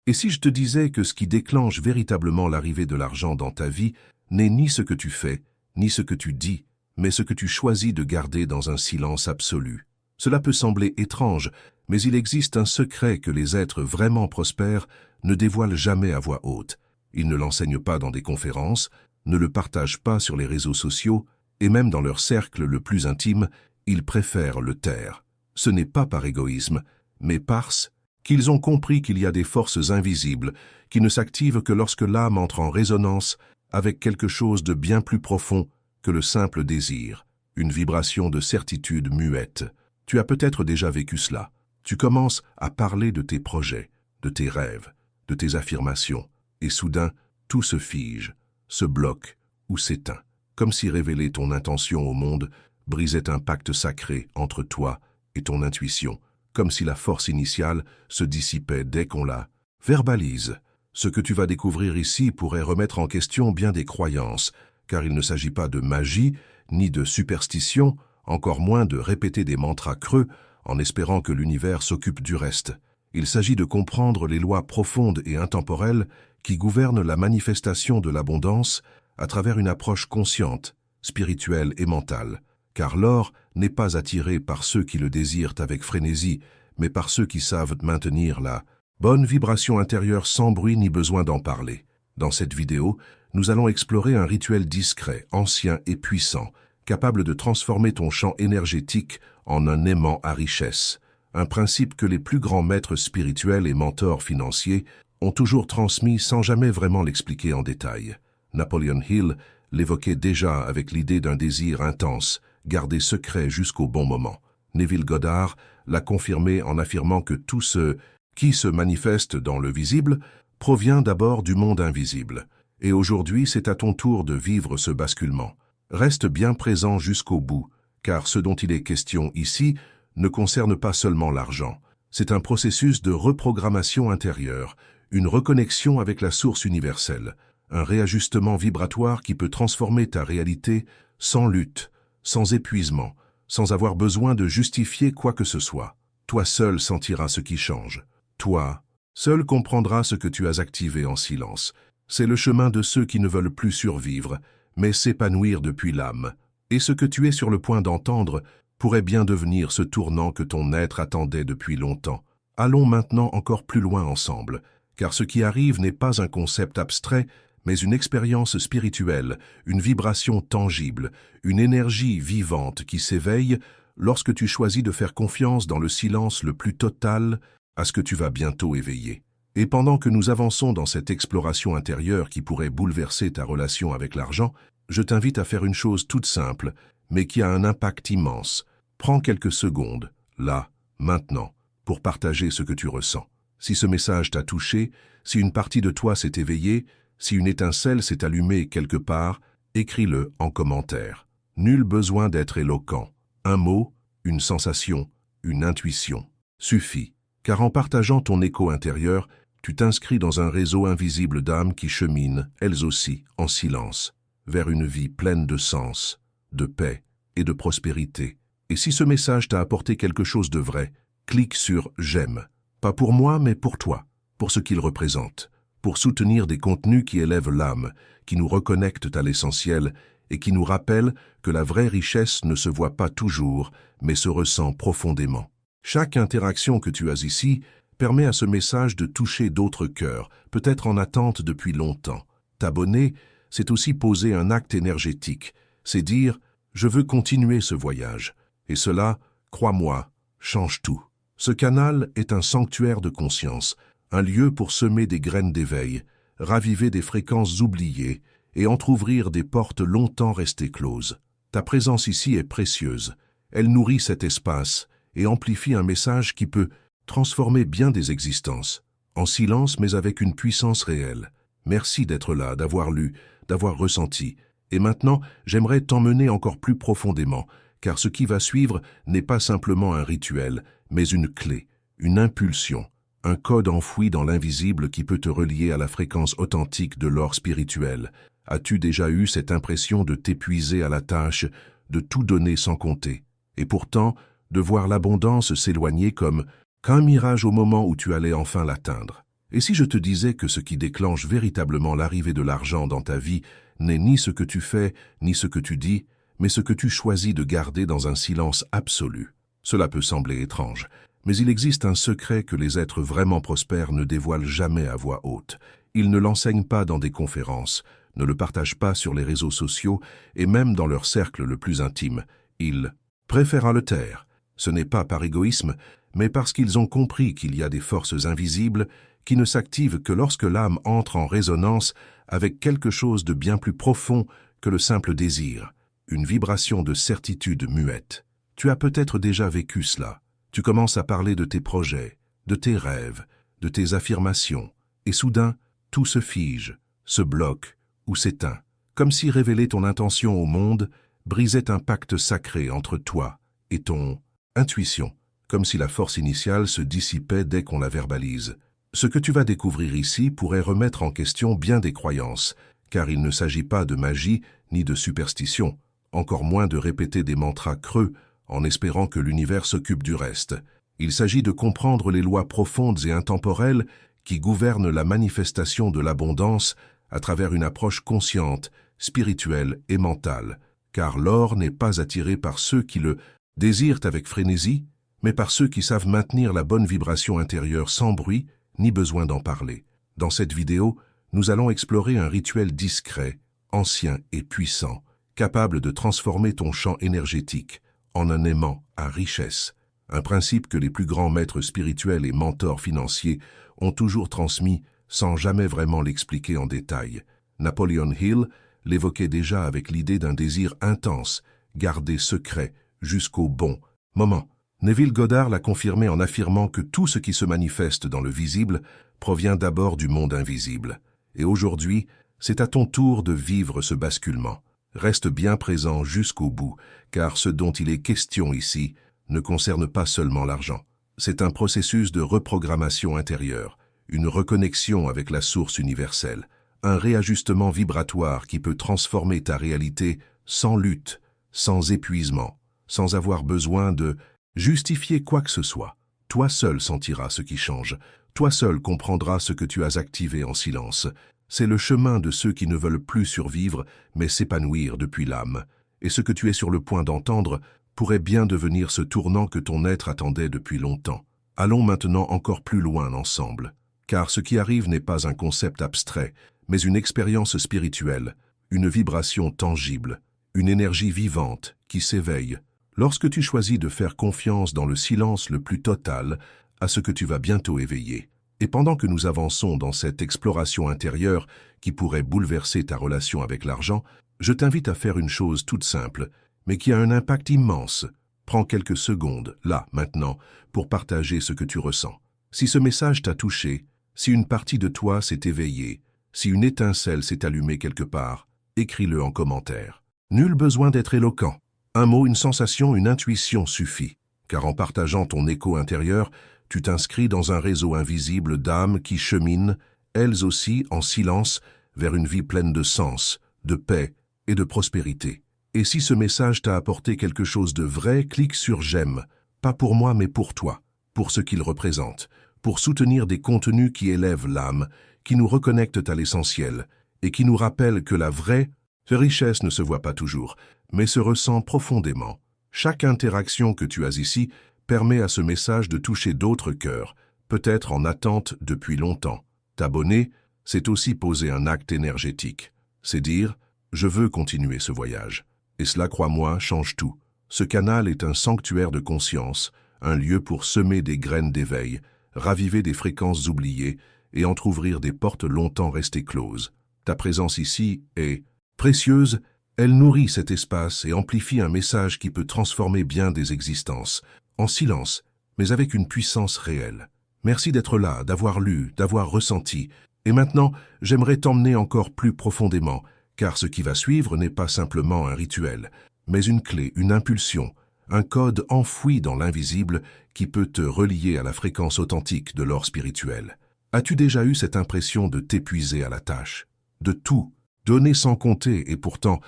Et si je te disais que ce qui déclenche véritablement l'arrivée de l'argent dans ta vie n'est ni ce que tu fais, ni ce que tu dis, mais ce que tu choisis de garder dans un silence absolu. Cela peut sembler étrange, mais il existe un secret que les êtres vraiment prospères ne dévoilent jamais à voix haute. Ils ne l'enseignent pas dans des conférences, ne le partagent pas sur les réseaux sociaux, et même dans leur cercle le plus intime, ils préfèrent le taire. Ce n'est pas par égoïsme, mais parce qu'ils ont compris qu'il y a des forces invisibles qui ne s'activent que lorsque l'âme entre en résonance avec quelque chose de bien plus profond que le simple désir, une vibration de certitude muette. Tu as peut-être déjà vécu cela. Tu commences à parler de tes projets, de tes rêves, de tes affirmations, et soudain, tout se fige, se bloque ou s'éteint, comme si révéler ton intention au monde brisait un pacte sacré entre toi et ton intuition, comme si la force initiale se dissipait dès qu'on la verbalise. Ce que tu vas découvrir ici pourrait remettre en question bien des croyances, car il ne s'agit pas de magie, ni de superstition, encore moins de répéter des mantras creux en espérant que l'univers s'occupe du reste. Il s'agit de comprendre les lois profondes et intemporelles qui gouvernent la manifestation de l'abondance à travers une approche consciente, spirituelle et mentale, car l'or n'est pas attiré par ceux qui le désirent avec frénésie, mais par ceux qui savent maintenir la bonne vibration intérieure sans bruit ni besoin d'en parler. Dans cette vidéo, nous allons explorer un rituel discret, ancien et puissant, capable de transformer ton champ énergétique en un aimant à richesse, un principe que les plus grands maîtres spirituels et mentors financiers ont toujours transmis sans jamais vraiment l'expliquer en détail. Napoleon Hill l'évoquait déjà avec l'idée d'un désir intense, gardé secret jusqu'au bon moment. Neville Goddard l'a confirmé en affirmant que tout ce qui se manifeste dans le visible provient d'abord du monde invisible. Et aujourd'hui, c'est à ton tour de vivre ce basculement. Reste bien présent jusqu'au bout, car ce dont il est question ici ne concerne pas seulement l'argent. C'est un processus de reprogrammation intérieure, une reconnexion avec la source universelle, un réajustement vibratoire qui peut transformer ta réalité sans lutte, sans épuisement, sans avoir besoin de justifier quoi que ce soit. Toi seul sentiras ce qui change. Toi seul comprendras ce que tu as activé en silence. C'est le chemin de ceux qui ne veulent plus survivre, mais s'épanouir depuis l'âme. Et ce que tu es sur le point d'entendre pourrait bien devenir ce tournant que ton être attendait depuis longtemps. Allons maintenant encore plus loin ensemble, car ce qui arrive n'est pas un concept abstrait, mais une expérience spirituelle, une vibration tangible, une énergie vivante qui s'éveille lorsque tu choisis de faire confiance dans le silence le plus total à ce que tu vas bientôt éveiller. Et pendant que nous avançons dans cette exploration intérieure qui pourrait bouleverser ta relation avec l'argent, je t'invite à faire une chose toute simple, mais qui a un impact immense. Prends quelques secondes, là, maintenant, pour partager ce que tu ressens. Si ce message t'a touché, si une partie de toi s'est éveillée, si une étincelle s'est allumée quelque part, écris-le en commentaire. Nul besoin d'être éloquent. Un mot, une sensation, une intuition suffit, car en partageant ton écho intérieur, tu t'inscris dans un réseau invisible d'âmes qui cheminent, elles aussi, en silence, vers une vie pleine de sens, de paix et de prospérité. Et si ce message t'a apporté quelque chose de vrai, clique sur « J'aime ». Pas pour moi, mais pour toi, pour ce qu'il représente, pour soutenir des contenus qui élèvent l'âme, qui nous reconnectent à l'essentiel et qui nous rappellent que la vraie richesse ne se voit pas toujours, mais se ressent profondément. Chaque interaction que tu as ici permet à ce message de toucher d'autres cœurs, peut-être en attente depuis longtemps. T'abonner, c'est aussi poser un acte énergétique, c'est dire « Je veux continuer ce voyage ». Et cela, crois-moi, change tout. Ce canal est un sanctuaire de conscience, un lieu pour semer des graines d'éveil, raviver des fréquences oubliées et entr'ouvrir des portes longtemps restées closes. Ta présence ici est précieuse. Elle nourrit cet espace et amplifie un message qui peut transformer bien des existences, en silence mais avec une puissance réelle. Merci d'être là, d'avoir lu, d'avoir ressenti. Et maintenant, j'aimerais t'emmener encore plus profondément, car ce qui va suivre n'est pas simplement un rituel, mais une clé, une impulsion, un code enfoui dans l'invisible qui peut te relier à la fréquence authentique de l'or spirituel. As-tu déjà eu cette impression de t'épuiser à la tâche, de tout donner sans compter, et pourtant de voir l'abondance s'éloigner comme qu'un mirage au moment où tu allais enfin l'atteindre? Et si je te disais que ce qui déclenche véritablement l'arrivée de l'argent dans ta vie n'est ni ce que tu fais, ni ce que tu dis, mais ce que tu choisis de garder dans un silence absolu? Cela peut sembler étrange, mais il existe un secret que les êtres vraiment prospères ne dévoilent jamais à voix haute. Ils ne l'enseignent pas dans des conférences, ne le partagent pas sur les réseaux sociaux et même dans leur cercle le plus intime. Ils préfèrent le taire. Ce n'est pas par égoïsme, mais parce qu'ils ont compris qu'il y a des forces invisibles qui ne s'activent que lorsque l'âme entre en résonance avec quelque chose de bien plus profond que le simple désir, une vibration de certitude muette. Tu as peut-être déjà vécu cela. Tu commences à parler de tes projets, de tes rêves, de tes affirmations, et soudain, tout se fige, se bloque ou s'éteint, comme si révéler ton intention au monde brisait un pacte sacré entre toi et ton intuition, comme si la force initiale se dissipait dès qu'on la verbalise. Ce que tu vas découvrir ici pourrait remettre en question bien des croyances, car il ne s'agit pas de magie ni de superstition, encore moins de répéter des mantras creux en espérant que l'univers s'occupe du reste. Il s'agit de comprendre les lois profondes et intemporelles qui gouvernent la manifestation de l'abondance à travers une approche consciente, spirituelle et mentale, car l'or n'est pas attiré par ceux qui le désirent avec frénésie, mais par ceux qui savent maintenir la bonne vibration intérieure sans bruit, ni besoin d'en parler. Dans cette vidéo, nous allons explorer un rituel discret, ancien et puissant, capable de transformer ton champ énergétique en un aimant à richesse, un principe que les plus grands maîtres spirituels et mentors financiers ont toujours transmis sans jamais vraiment l'expliquer en détail. Napoleon Hill l'évoquait déjà avec l'idée d'un désir intense, gardé secret jusqu'au bon moment. Neville Goddard l'a confirmé en affirmant que tout ce qui se manifeste dans le visible provient d'abord du monde invisible. Et aujourd'hui, c'est à ton tour de vivre ce basculement. Reste bien présent jusqu'au bout, car ce dont il est question ici ne concerne pas seulement l'argent. C'est un processus de reprogrammation intérieure, une reconnexion avec la source universelle, un réajustement vibratoire qui peut transformer ta réalité sans lutte, sans épuisement, sans avoir besoin de justifier quoi que ce soit. Toi seul sentiras ce qui change, toi seul comprendras ce que tu as activé en silence. C'est le chemin de ceux qui ne veulent plus survivre, mais s'épanouir depuis l'âme. Et ce que tu es sur le point d'entendre pourrait bien devenir ce tournant que ton être attendait depuis longtemps. Allons maintenant encore plus loin ensemble, car ce qui arrive n'est pas un concept abstrait, mais une expérience spirituelle, une vibration tangible, une énergie vivante qui s'éveille. Lorsque tu choisis de faire confiance dans le silence le plus total à ce que tu vas bientôt éveiller. Et pendant que nous avançons dans cette exploration intérieure qui pourrait bouleverser ta relation avec l'argent, je t'invite à faire une chose toute simple, mais qui a un impact immense. Prends quelques secondes, là, maintenant, pour partager ce que tu ressens. Si ce message t'a touché, si une partie de toi s'est éveillée, si une étincelle s'est allumée quelque part, écris-le en commentaire. Nul besoin d'être éloquent. Un mot, une sensation, une intuition suffit, car en partageant ton écho intérieur, tu t'inscris dans un réseau invisible d'âmes qui cheminent, elles aussi, en silence, vers une vie pleine de sens, de paix et de prospérité. Et si ce message t'a apporté quelque chose de vrai, clique sur « J'aime », pas pour moi mais pour toi, pour ce qu'il représente, pour soutenir des contenus qui élèvent l'âme, qui nous reconnectent à l'essentiel et qui nous rappellent que la vraie richesse ne se voit pas toujours, mais se ressent profondément. Chaque interaction que tu as ici permet à ce message de toucher d'autres cœurs, peut-être en attente depuis longtemps. T'abonner, c'est aussi poser un acte énergétique. C'est dire « Je veux continuer ce voyage ». Et cela, crois-moi, change tout. Ce canal est un sanctuaire de conscience, un lieu pour semer des graines d'éveil, raviver des fréquences oubliées et entr'ouvrir des portes longtemps restées closes. Ta présence ici est précieuse. Elle nourrit cet espace et amplifie un message qui peut transformer bien des existences, en silence, mais avec une puissance réelle. Merci d'être là, d'avoir lu, d'avoir ressenti. Et maintenant, j'aimerais t'emmener encore plus profondément, car ce qui va suivre n'est pas simplement un rituel, mais une clé, une impulsion, un code enfoui dans l'invisible qui peut te relier à la fréquence authentique de l'or spirituel. As-tu déjà eu cette impression de t'épuiser à la tâche, de tout, donner sans compter et pourtant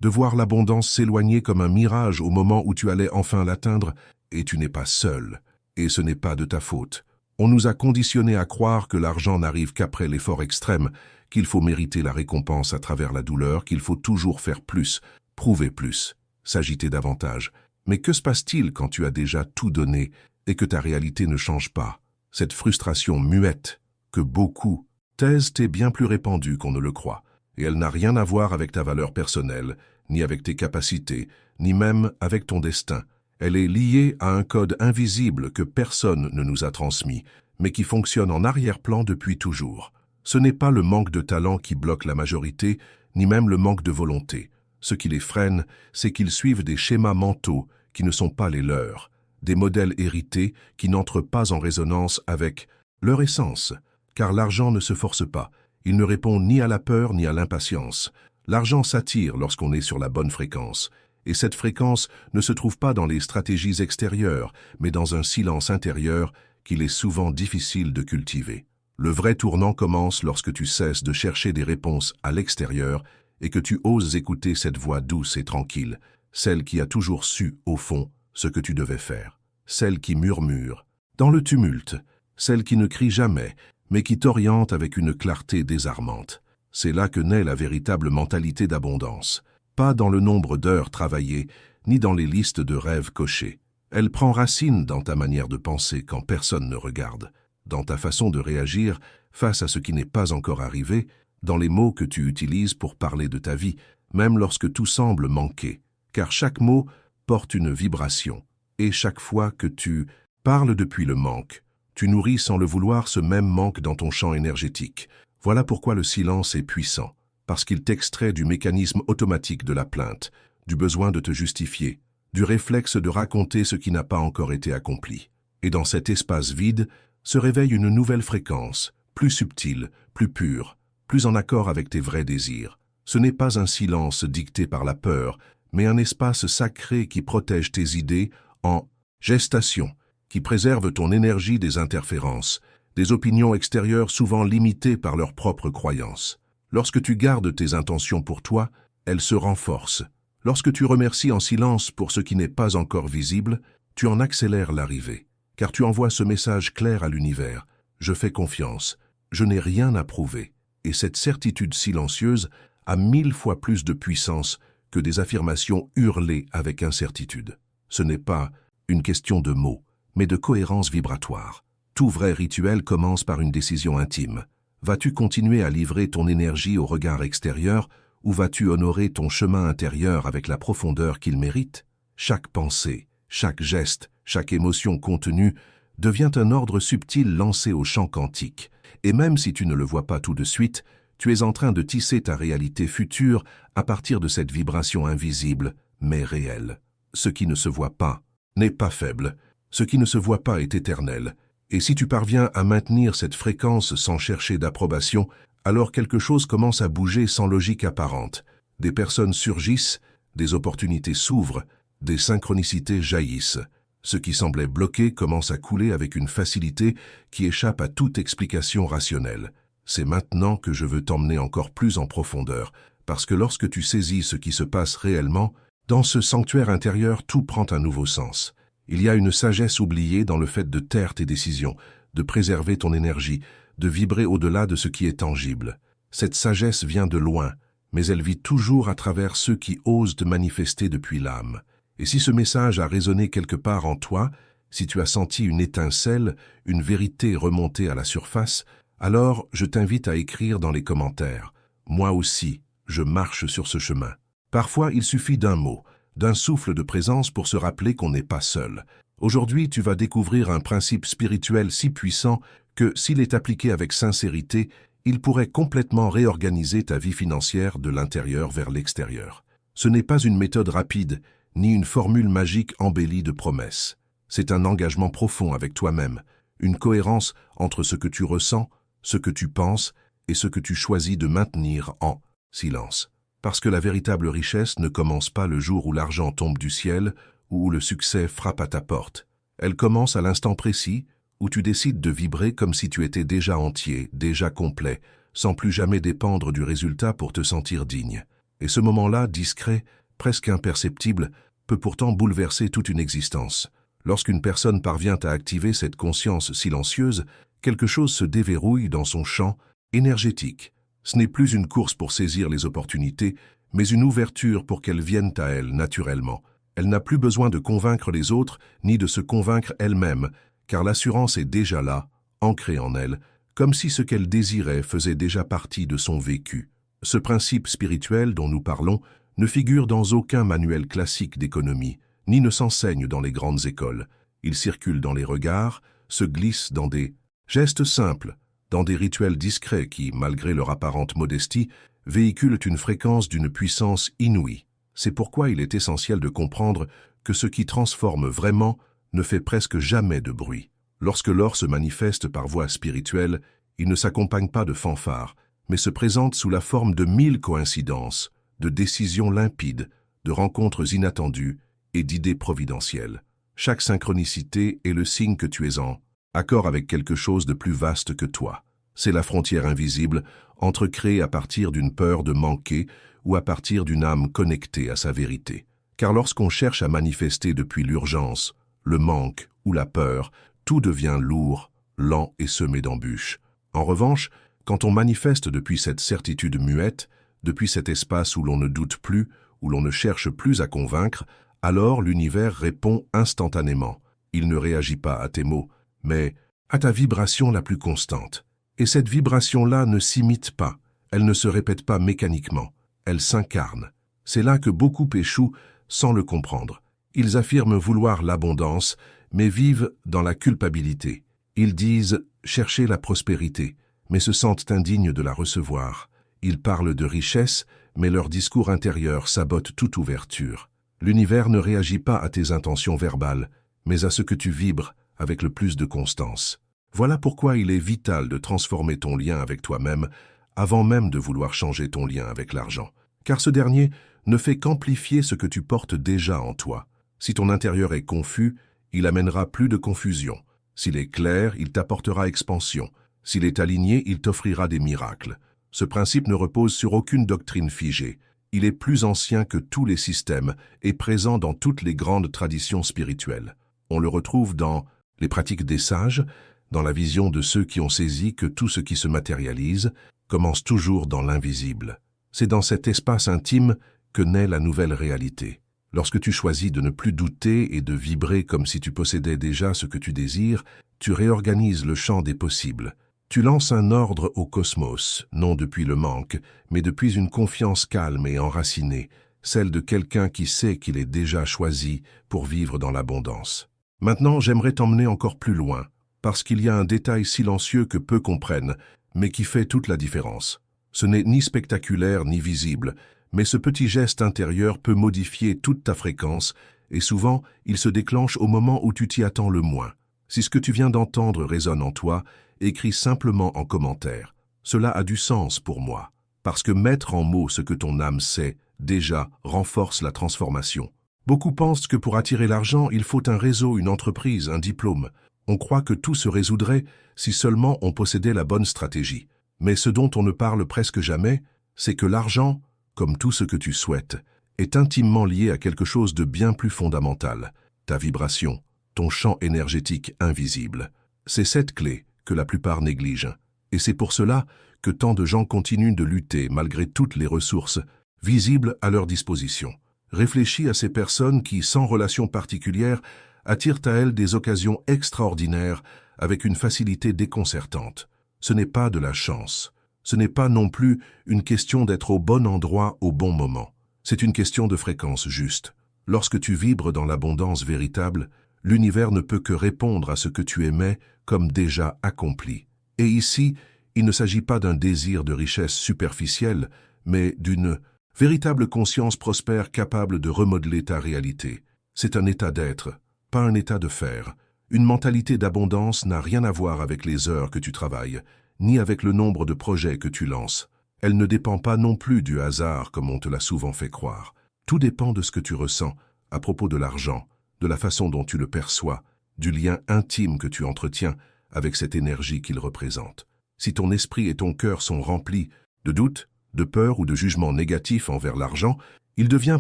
de voir l'abondance s'éloigner comme un mirage au moment où tu allais enfin l'atteindre? Et tu n'es pas seul, et ce n'est pas de ta faute. On nous a conditionnés à croire que l'argent n'arrive qu'après l'effort extrême, qu'il faut mériter la récompense à travers la douleur, qu'il faut toujours faire plus, prouver plus, s'agiter davantage. Mais que se passe-t-il quand tu as déjà tout donné et que ta réalité ne change pas? Cette frustration muette que beaucoup taisent est bien plus répandue qu'on ne le croit, et elle n'a rien à voir avec ta valeur personnelle, ni avec tes capacités, ni même avec ton destin. Elle est liée à un code invisible que personne ne nous a transmis, mais qui fonctionne en arrière-plan depuis toujours. Ce n'est pas le manque de talent qui bloque la majorité, ni même le manque de volonté. Ce qui les freine, c'est qu'ils suivent des schémas mentaux qui ne sont pas les leurs, des modèles hérités qui n'entrent pas en résonance avec leur essence, car l'argent ne se force pas, il ne répond ni à la peur ni à l'impatience. L'argent s'attire lorsqu'on est sur la bonne fréquence, et cette fréquence ne se trouve pas dans les stratégies extérieures, mais dans un silence intérieur qu'il est souvent difficile de cultiver. Le vrai tournant commence lorsque tu cesses de chercher des réponses à l'extérieur et que tu oses écouter cette voix douce et tranquille, celle qui a toujours su, au fond, ce que tu devais faire, celle qui murmure, dans le tumulte, celle qui ne crie jamais, mais qui t'oriente avec une clarté désarmante. C'est là que naît la véritable mentalité d'abondance, pas dans le nombre d'heures travaillées, ni dans les listes de rêves cochés. Elle prend racine dans ta manière de penser quand personne ne regarde, dans ta façon de réagir face à ce qui n'est pas encore arrivé, dans les mots que tu utilises pour parler de ta vie, même lorsque tout semble manquer, car chaque mot porte une vibration, et chaque fois que tu parles depuis le manque, tu nourris sans le vouloir ce même manque dans ton champ énergétique. Voilà pourquoi le silence est puissant, parce qu'il t'extrait du mécanisme automatique de la plainte, du besoin de te justifier, du réflexe de raconter ce qui n'a pas encore été accompli. Et dans cet espace vide se réveille une nouvelle fréquence, plus subtile, plus pure, plus en accord avec tes vrais désirs. Ce n'est pas un silence dicté par la peur, mais un espace sacré qui protège tes idées en gestation, qui préserve ton énergie des interférences, des opinions extérieures souvent limitées par leurs propres croyances. Lorsque tu gardes tes intentions pour toi, elles se renforcent. Lorsque tu remercies en silence pour ce qui n'est pas encore visible, tu en accélères l'arrivée, car tu envoies ce message clair à l'univers. Je fais confiance, je n'ai rien à prouver. Et cette certitude silencieuse a 1000 fois plus de puissance que des affirmations hurlées avec incertitude. Ce n'est pas une question de mots, mais de cohérence vibratoire. Tout vrai rituel commence par une décision intime. Vas-tu continuer à livrer ton énergie au regard extérieur ou vas-tu honorer ton chemin intérieur avec la profondeur qu'il mérite? Chaque pensée, chaque geste, chaque émotion contenue devient un ordre subtil lancé au champ quantique. Et même si tu ne le vois pas tout de suite, tu es en train de tisser ta réalité future à partir de cette vibration invisible, mais réelle. Ce qui ne se voit pas n'est pas faible. Ce qui ne se voit pas est éternel. Et si tu parviens à maintenir cette fréquence sans chercher d'approbation, alors quelque chose commence à bouger sans logique apparente. Des personnes surgissent, des opportunités s'ouvrent, des synchronicités jaillissent. Ce qui semblait bloqué commence à couler avec une facilité qui échappe à toute explication rationnelle. C'est maintenant que je veux t'emmener encore plus en profondeur, parce que lorsque tu saisis ce qui se passe réellement, dans ce sanctuaire intérieur, tout prend un nouveau sens. Il y a une sagesse oubliée dans le fait de taire tes décisions, de préserver ton énergie, de vibrer au-delà de ce qui est tangible. Cette sagesse vient de loin, mais elle vit toujours à travers ceux qui osent te manifester depuis l'âme. Et si ce message a résonné quelque part en toi, si tu as senti une étincelle, une vérité remonter à la surface, alors je t'invite à écrire dans les commentaires. Moi aussi, je marche sur ce chemin. Parfois, il suffit d'un mot, d'un souffle de présence pour se rappeler qu'on n'est pas seul. Aujourd'hui, tu vas découvrir un principe spirituel si puissant que, s'il est appliqué avec sincérité, il pourrait complètement réorganiser ta vie financière de l'intérieur vers l'extérieur. Ce n'est pas une méthode rapide, ni une formule magique embellie de promesses. C'est un engagement profond avec toi-même, une cohérence entre ce que tu ressens, ce que tu penses et ce que tu choisis de maintenir en silence. Parce que la véritable richesse ne commence pas le jour où l'argent tombe du ciel ou où le succès frappe à ta porte. Elle commence à l'instant précis où tu décides de vibrer comme si tu étais déjà entier, déjà complet, sans plus jamais dépendre du résultat pour te sentir digne. Et ce moment-là, discret, presque imperceptible, peut pourtant bouleverser toute une existence. Lorsqu'une personne parvient à activer cette conscience silencieuse, quelque chose se déverrouille dans son champ énergétique. Ce n'est plus une course pour saisir les opportunités, mais une ouverture pour qu'elles viennent à elle naturellement. Elle n'a plus besoin de convaincre les autres, ni de se convaincre elle-même, car l'assurance est déjà là, ancrée en elle, comme si ce qu'elle désirait faisait déjà partie de son vécu. Ce principe spirituel dont nous parlons ne figure dans aucun manuel classique d'économie, ni ne s'enseigne dans les grandes écoles. Il circule dans les regards, se glisse dans des gestes simples, dans des rituels discrets qui, malgré leur apparente modestie, véhiculent une fréquence d'une puissance inouïe. C'est pourquoi il est essentiel de comprendre que ce qui transforme vraiment ne fait presque jamais de bruit. Lorsque l'or se manifeste par voie spirituelle, il ne s'accompagne pas de fanfares, mais se présente sous la forme de 1000 coïncidences, de décisions limpides, de rencontres inattendues et d'idées providentielles. Chaque synchronicité est le signe que tu es en accord avec quelque chose de plus vaste que toi. C'est la frontière invisible entre créer à partir d'une peur de manquer ou à partir d'une âme connectée à sa vérité. Car lorsqu'on cherche à manifester depuis l'urgence, le manque ou la peur, tout devient lourd, lent et semé d'embûches. En revanche, quand on manifeste depuis cette certitude muette, depuis cet espace où l'on ne doute plus, où l'on ne cherche plus à convaincre, alors l'univers répond instantanément. Il ne réagit pas à tes mots, mais à ta vibration la plus constante. Et cette vibration-là ne s'imite pas, elle ne se répète pas mécaniquement, elle s'incarne. C'est là que beaucoup échouent sans le comprendre. Ils affirment vouloir l'abondance, mais vivent dans la culpabilité. Ils disent chercher la prospérité, mais se sentent indignes de la recevoir. Ils parlent de richesse, mais leur discours intérieur sabote toute ouverture. L'univers ne réagit pas à tes intentions verbales, mais à ce que tu vibres avec le plus de constance. Voilà pourquoi il est vital de transformer ton lien avec toi-même avant même de vouloir changer ton lien avec l'argent. Car ce dernier ne fait qu'amplifier ce que tu portes déjà en toi. Si ton intérieur est confus, il amènera plus de confusion. S'il est clair, il t'apportera expansion. S'il est aligné, il t'offrira des miracles. Ce principe ne repose sur aucune doctrine figée. Il est plus ancien que tous les systèmes et présent dans toutes les grandes traditions spirituelles. On le retrouve dans les pratiques des sages, dans la vision de ceux qui ont saisi que tout ce qui se matérialise commence toujours dans l'invisible. C'est dans cet espace intime que naît la nouvelle réalité. Lorsque tu choisis de ne plus douter et de vibrer comme si tu possédais déjà ce que tu désires, tu réorganises le champ des possibles. Tu lances un ordre au cosmos, non depuis le manque, mais depuis une confiance calme et enracinée, celle de quelqu'un qui sait qu'il est déjà choisi pour vivre dans l'abondance. Maintenant, j'aimerais t'emmener encore plus loin, parce qu'il y a un détail silencieux que peu comprennent, mais qui fait toute la différence. Ce n'est ni spectaculaire ni visible, mais ce petit geste intérieur peut modifier toute ta fréquence, et souvent, il se déclenche au moment où tu t'y attends le moins. Si ce que tu viens d'entendre résonne en toi, écris simplement en commentaire. Cela a du sens pour moi, parce que mettre en mots ce que ton âme sait, déjà, renforce la transformation. Beaucoup pensent que pour attirer l'argent, il faut un réseau, une entreprise, un diplôme. On croit que tout se résoudrait si seulement on possédait la bonne stratégie. Mais ce dont on ne parle presque jamais, c'est que l'argent, comme tout ce que tu souhaites, est intimement lié à quelque chose de bien plus fondamental, ta vibration, ton champ énergétique invisible. C'est cette clé que la plupart négligent. Et c'est pour cela que tant de gens continuent de lutter malgré toutes les ressources visibles à leur disposition. Réfléchis à ces personnes qui, sans relation particulière, attirent à elles des occasions extraordinaires avec une facilité déconcertante. Ce n'est pas de la chance. Ce n'est pas non plus une question d'être au bon endroit au bon moment. C'est une question de fréquence juste. Lorsque tu vibres dans l'abondance véritable, l'univers ne peut que répondre à ce que tu aimais comme déjà accompli. Et ici, il ne s'agit pas d'un désir de richesse superficielle, mais d'une véritable conscience prospère capable de remodeler ta réalité. C'est un état d'être, pas un état de faire. Une mentalité d'abondance n'a rien à voir avec les heures que tu travailles, ni avec le nombre de projets que tu lances. Elle ne dépend pas non plus du hasard comme on te l'a souvent fait croire. Tout dépend de ce que tu ressens à propos de l'argent, de la façon dont tu le perçois, du lien intime que tu entretiens avec cette énergie qu'il représente. Si ton esprit et ton cœur sont remplis de doutes, de peur ou de jugements négatifs envers l'argent, il devient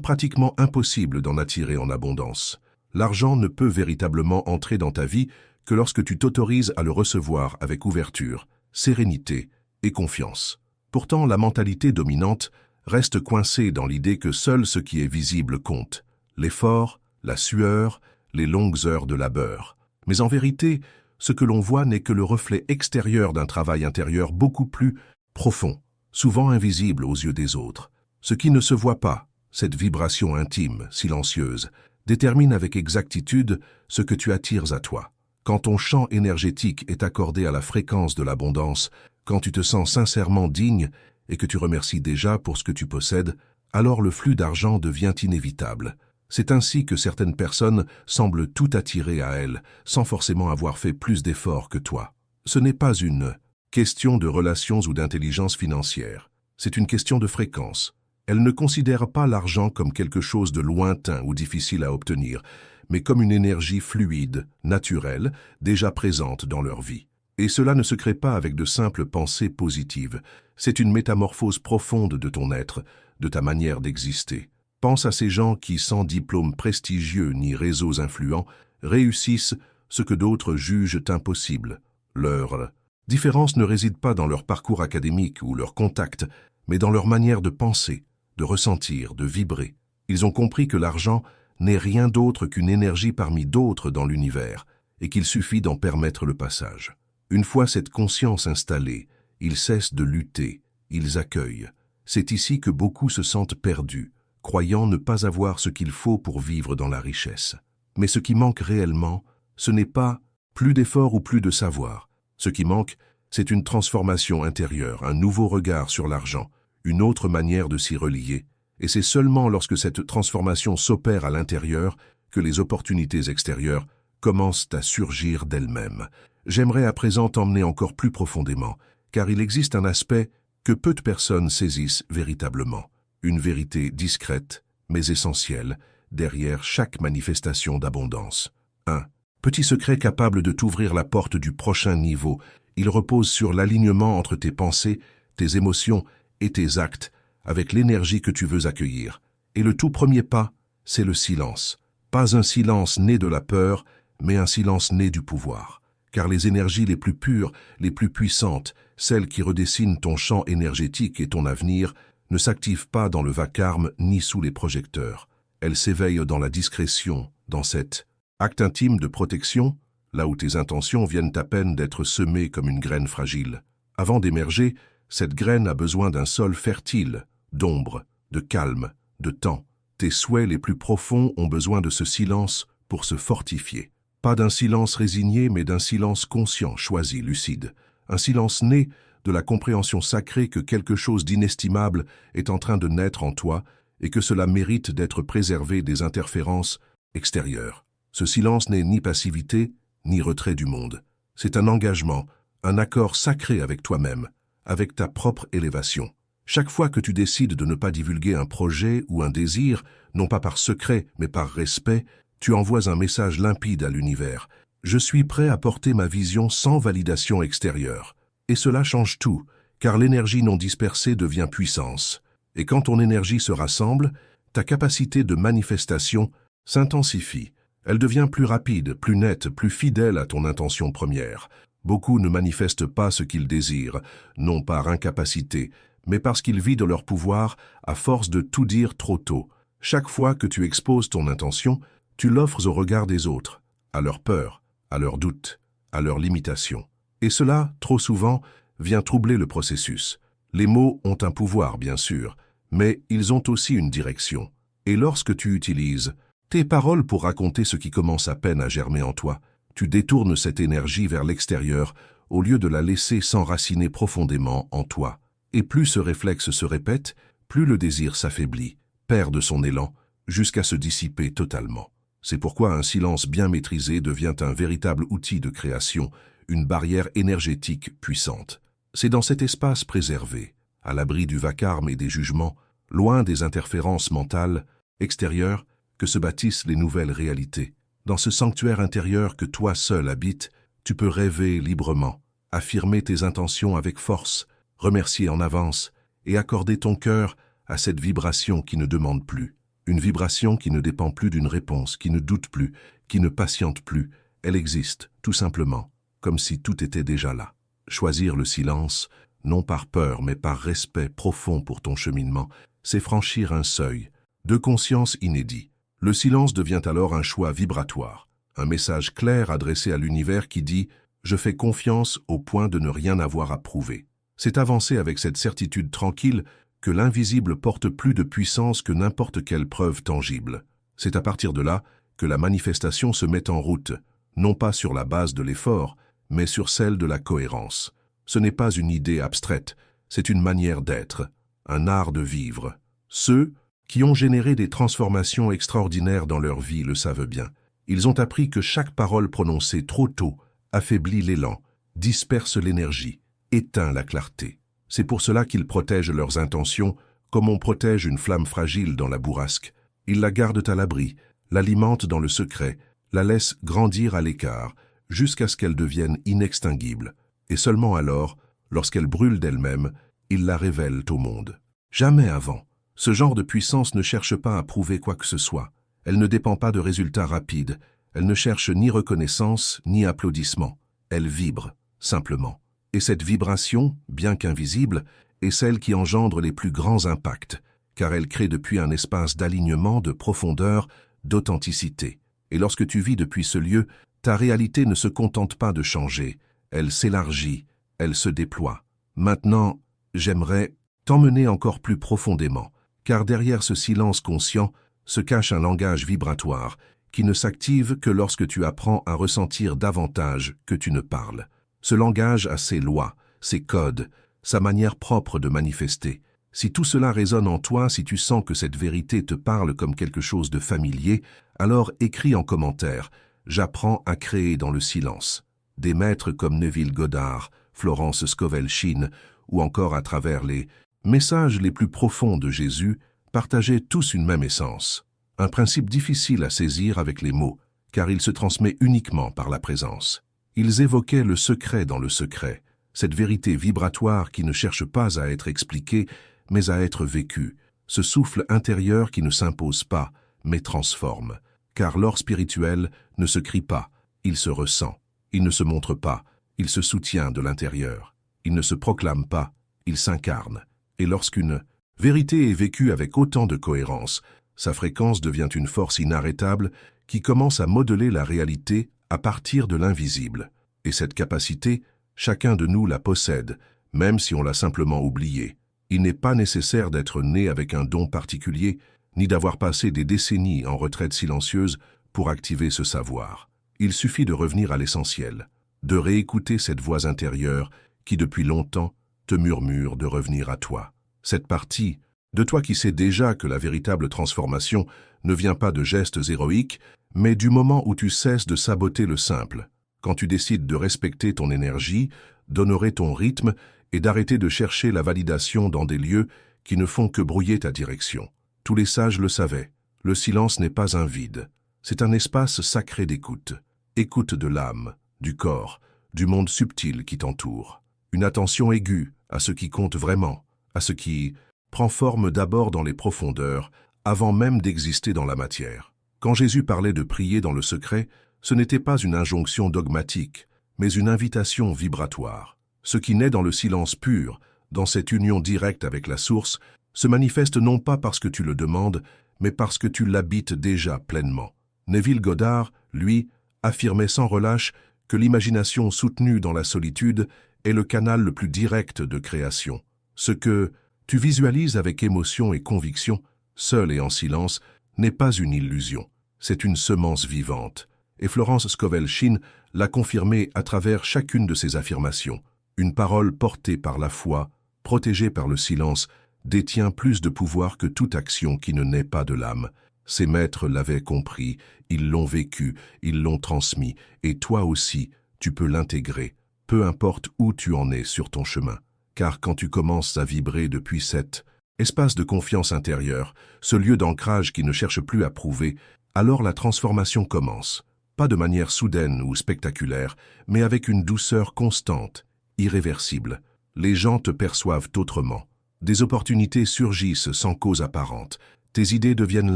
pratiquement impossible d'en attirer en abondance. L'argent ne peut véritablement entrer dans ta vie que lorsque tu t'autorises à le recevoir avec ouverture, sérénité et confiance. Pourtant, la mentalité dominante reste coincée dans l'idée que seul ce qui est visible compte. L'effort, la sueur, les longues heures de labeur. Mais en vérité, ce que l'on voit n'est que le reflet extérieur d'un travail intérieur beaucoup plus profond, souvent invisible aux yeux des autres. Ce qui ne se voit pas, cette vibration intime, silencieuse, détermine avec exactitude ce que tu attires à toi. Quand ton champ énergétique est accordé à la fréquence de l'abondance, quand tu te sens sincèrement digne et que tu remercies déjà pour ce que tu possèdes, alors le flux d'argent devient inévitable. C'est ainsi que certaines personnes semblent tout attirer à elles, sans forcément avoir fait plus d'efforts que toi. Ce n'est pas une question de relations ou d'intelligence financière, c'est une question de fréquence. Elles ne considèrent pas l'argent comme quelque chose de lointain ou difficile à obtenir, mais comme une énergie fluide, naturelle, déjà présente dans leur vie. Et cela ne se crée pas avec de simples pensées positives. C'est une métamorphose profonde de ton être, de ta manière d'exister. Pense à ces gens qui, sans diplôme prestigieux ni réseaux influents, réussissent ce que d'autres jugent impossible. Leur différence ne réside pas dans leur parcours académique ou leur contact, mais dans leur manière de penser, de ressentir, de vibrer. Ils ont compris que l'argent n'est rien d'autre qu'une énergie parmi d'autres dans l'univers, et qu'il suffit d'en permettre le passage. Une fois cette conscience installée, ils cessent de lutter, ils accueillent. C'est ici que beaucoup se sentent perdus, croyant ne pas avoir ce qu'il faut pour vivre dans la richesse. Mais ce qui manque réellement, ce n'est pas plus d'efforts ou plus de savoir. Ce qui manque, c'est une transformation intérieure, un nouveau regard sur l'argent, une autre manière de s'y relier. Et c'est seulement lorsque cette transformation s'opère à l'intérieur que les opportunités extérieures commencent à surgir d'elles-mêmes. J'aimerais à présent t'emmener encore plus profondément, car il existe un aspect que peu de personnes saisissent véritablement. Une vérité discrète, mais essentielle, derrière chaque manifestation d'abondance. 1. Petit secret capable de t'ouvrir la porte du prochain niveau. Il repose sur l'alignement entre tes pensées, tes émotions et tes actes, avec l'énergie que tu veux accueillir. Et le tout premier pas, c'est le silence. Pas un silence né de la peur, mais un silence né du pouvoir. Car les énergies les plus pures, les plus puissantes, celles qui redessinent ton champ énergétique et ton avenir, ne s'activent pas dans le vacarme ni sous les projecteurs. Elles s'éveillent dans la discrétion, dans cet acte intime de protection, là où tes intentions viennent à peine d'être semées comme une graine fragile. Avant d'émerger, cette graine a besoin d'un sol fertile, d'ombre, de calme, de temps. Tes souhaits les plus profonds ont besoin de ce silence pour se fortifier. Pas d'un silence résigné, mais d'un silence conscient, choisi, lucide. Un silence né de la compréhension sacrée que quelque chose d'inestimable est en train de naître en toi et que cela mérite d'être préservé des interférences extérieures. Ce silence n'est ni passivité, ni retrait du monde. C'est un engagement, un accord sacré avec toi-même, avec ta propre élévation. Chaque fois que tu décides de ne pas divulguer un projet ou un désir, non pas par secret, mais par respect, tu envoies un message limpide à l'univers. Je suis prêt à porter ma vision sans validation extérieure. Et cela change tout, car l'énergie non dispersée devient puissance. Et quand ton énergie se rassemble, ta capacité de manifestation s'intensifie. Elle devient plus rapide, plus nette, plus fidèle à ton intention première. Beaucoup ne manifestent pas ce qu'ils désirent, non par incapacité, mais parce qu'ils vident leur pouvoir à force de tout dire trop tôt. Chaque fois que tu exposes ton intention, tu l'offres au regard des autres, à leur peur, à leurs doutes, à leurs limitations. Et cela, trop souvent, vient troubler le processus. Les mots ont un pouvoir, bien sûr, mais ils ont aussi une direction. Et lorsque tu utilises tes paroles pour raconter ce qui commence à peine à germer en toi, tu détournes cette énergie vers l'extérieur au lieu de la laisser s'enraciner profondément en toi. Et plus ce réflexe se répète, plus le désir s'affaiblit, perd de son élan, jusqu'à se dissiper totalement. C'est pourquoi un silence bien maîtrisé devient un véritable outil de création, une barrière énergétique puissante. C'est dans cet espace préservé, à l'abri du vacarme et des jugements, loin des interférences mentales, extérieures, que se bâtissent les nouvelles réalités. Dans ce sanctuaire intérieur que toi seul habites, tu peux rêver librement, affirmer tes intentions avec force, remercier en avance et accorder ton cœur à cette vibration qui ne demande plus. Une vibration qui ne dépend plus d'une réponse, qui ne doute plus, qui ne patiente plus. Elle existe, tout simplement, comme si tout était déjà là. Choisir le silence, non par peur, mais par respect profond pour ton cheminement, c'est franchir un seuil de conscience inédit. Le silence devient alors un choix vibratoire, un message clair adressé à l'univers qui dit « Je fais confiance au point de ne rien avoir à prouver ». C'est avancer avec cette certitude tranquille que l'invisible porte plus de puissance que n'importe quelle preuve tangible. C'est à partir de là que la manifestation se met en route, non pas sur la base de l'effort, mais sur celle de la cohérence. Ce n'est pas une idée abstraite, c'est une manière d'être, un art de vivre. Ceux qui ont généré des transformations extraordinaires dans leur vie le savent bien. Ils ont appris que chaque parole prononcée trop tôt affaiblit l'élan, disperse l'énergie, éteint la clarté. C'est pour cela qu'ils protègent leurs intentions comme on protège une flamme fragile dans la bourrasque. Ils la gardent à l'abri, l'alimentent dans le secret, la laissent grandir à l'écart, jusqu'à ce qu'elle devienne inextinguible. Et seulement alors, lorsqu'elle brûle d'elle-même, ils la révèlent au monde. Jamais avant. Ce genre de puissance ne cherche pas à prouver quoi que ce soit. Elle ne dépend pas de résultats rapides. Elle ne cherche ni reconnaissance, ni applaudissements. Elle vibre, simplement. Et cette vibration, bien qu'invisible, est celle qui engendre les plus grands impacts, car elle crée depuis un espace d'alignement, de profondeur, d'authenticité. Et lorsque tu vis depuis ce lieu, ta réalité ne se contente pas de changer. Elle s'élargit, elle se déploie. Maintenant, j'aimerais t'emmener encore plus profondément, car derrière ce silence conscient se cache un langage vibratoire qui ne s'active que lorsque tu apprends à ressentir davantage que tu ne parles. Ce langage a ses lois, ses codes, sa manière propre de manifester. Si tout cela résonne en toi, si tu sens que cette vérité te parle comme quelque chose de familier, alors écris en commentaire « J'apprends à créer dans le silence ». Des maîtres comme Neville Goddard, Florence Scovel-Shinn ou encore à travers les messages les plus profonds de Jésus partageaient tous une même essence. Un principe difficile à saisir avec les mots, car il se transmet uniquement par la présence. Ils évoquaient le secret dans le secret, cette vérité vibratoire qui ne cherche pas à être expliquée, mais à être vécue, ce souffle intérieur qui ne s'impose pas, mais transforme. Car l'or spirituel ne se crie pas, il se ressent. Il ne se montre pas, il se soutient de l'intérieur. Il ne se proclame pas, il s'incarne. Et lorsqu'une vérité est vécue avec autant de cohérence, sa fréquence devient une force inarrêtable qui commence à modeler la réalité à partir de l'invisible. Et cette capacité, chacun de nous la possède, même si on l'a simplement oubliée. Il n'est pas nécessaire d'être né avec un don particulier, ni d'avoir passé des décennies en retraite silencieuse pour activer ce savoir. Il suffit de revenir à l'essentiel, de réécouter cette voix intérieure qui depuis longtemps te murmure de revenir à toi. Cette partie de toi qui sait déjà que la véritable transformation ne vient pas de gestes héroïques, mais du moment où tu cesses de saboter le simple, quand tu décides de respecter ton énergie, d'honorer ton rythme et d'arrêter de chercher la validation dans des lieux qui ne font que brouiller ta direction. Tous les sages le savaient, le silence n'est pas un vide, c'est un espace sacré d'écoute. Écoute de l'âme, du corps, du monde subtil qui t'entoure. Une attention aiguë à ce qui compte vraiment, à ce qui prend forme d'abord dans les profondeurs, avant même d'exister dans la matière. Quand Jésus parlait de prier dans le secret, ce n'était pas une injonction dogmatique, mais une invitation vibratoire. Ce qui naît dans le silence pur, dans cette union directe avec la source, se manifeste non pas parce que tu le demandes, mais parce que tu l'habites déjà pleinement. Neville Goddard, lui, affirmait sans relâche que l'imagination soutenue dans la solitude est le canal le plus direct de création. Ce que tu visualises avec émotion et conviction, seul et en silence, n'est pas une illusion, c'est une semence vivante. Et Florence Scovel-Shinn l'a confirmé à travers chacune de ses affirmations. Une parole portée par la foi, protégée par le silence, détient plus de pouvoir que toute action qui ne naît pas de l'âme. Ces maîtres l'avaient compris, ils l'ont vécu, ils l'ont transmis, et toi aussi, tu peux l'intégrer, peu importe où tu en es sur ton chemin. Car quand tu commences à vibrer depuis cet espace de confiance intérieure, ce lieu d'ancrage qui ne cherche plus à prouver, alors la transformation commence. Pas de manière soudaine ou spectaculaire, mais avec une douceur constante, irréversible. Les gens te perçoivent autrement. Des opportunités surgissent sans cause apparente. Tes idées deviennent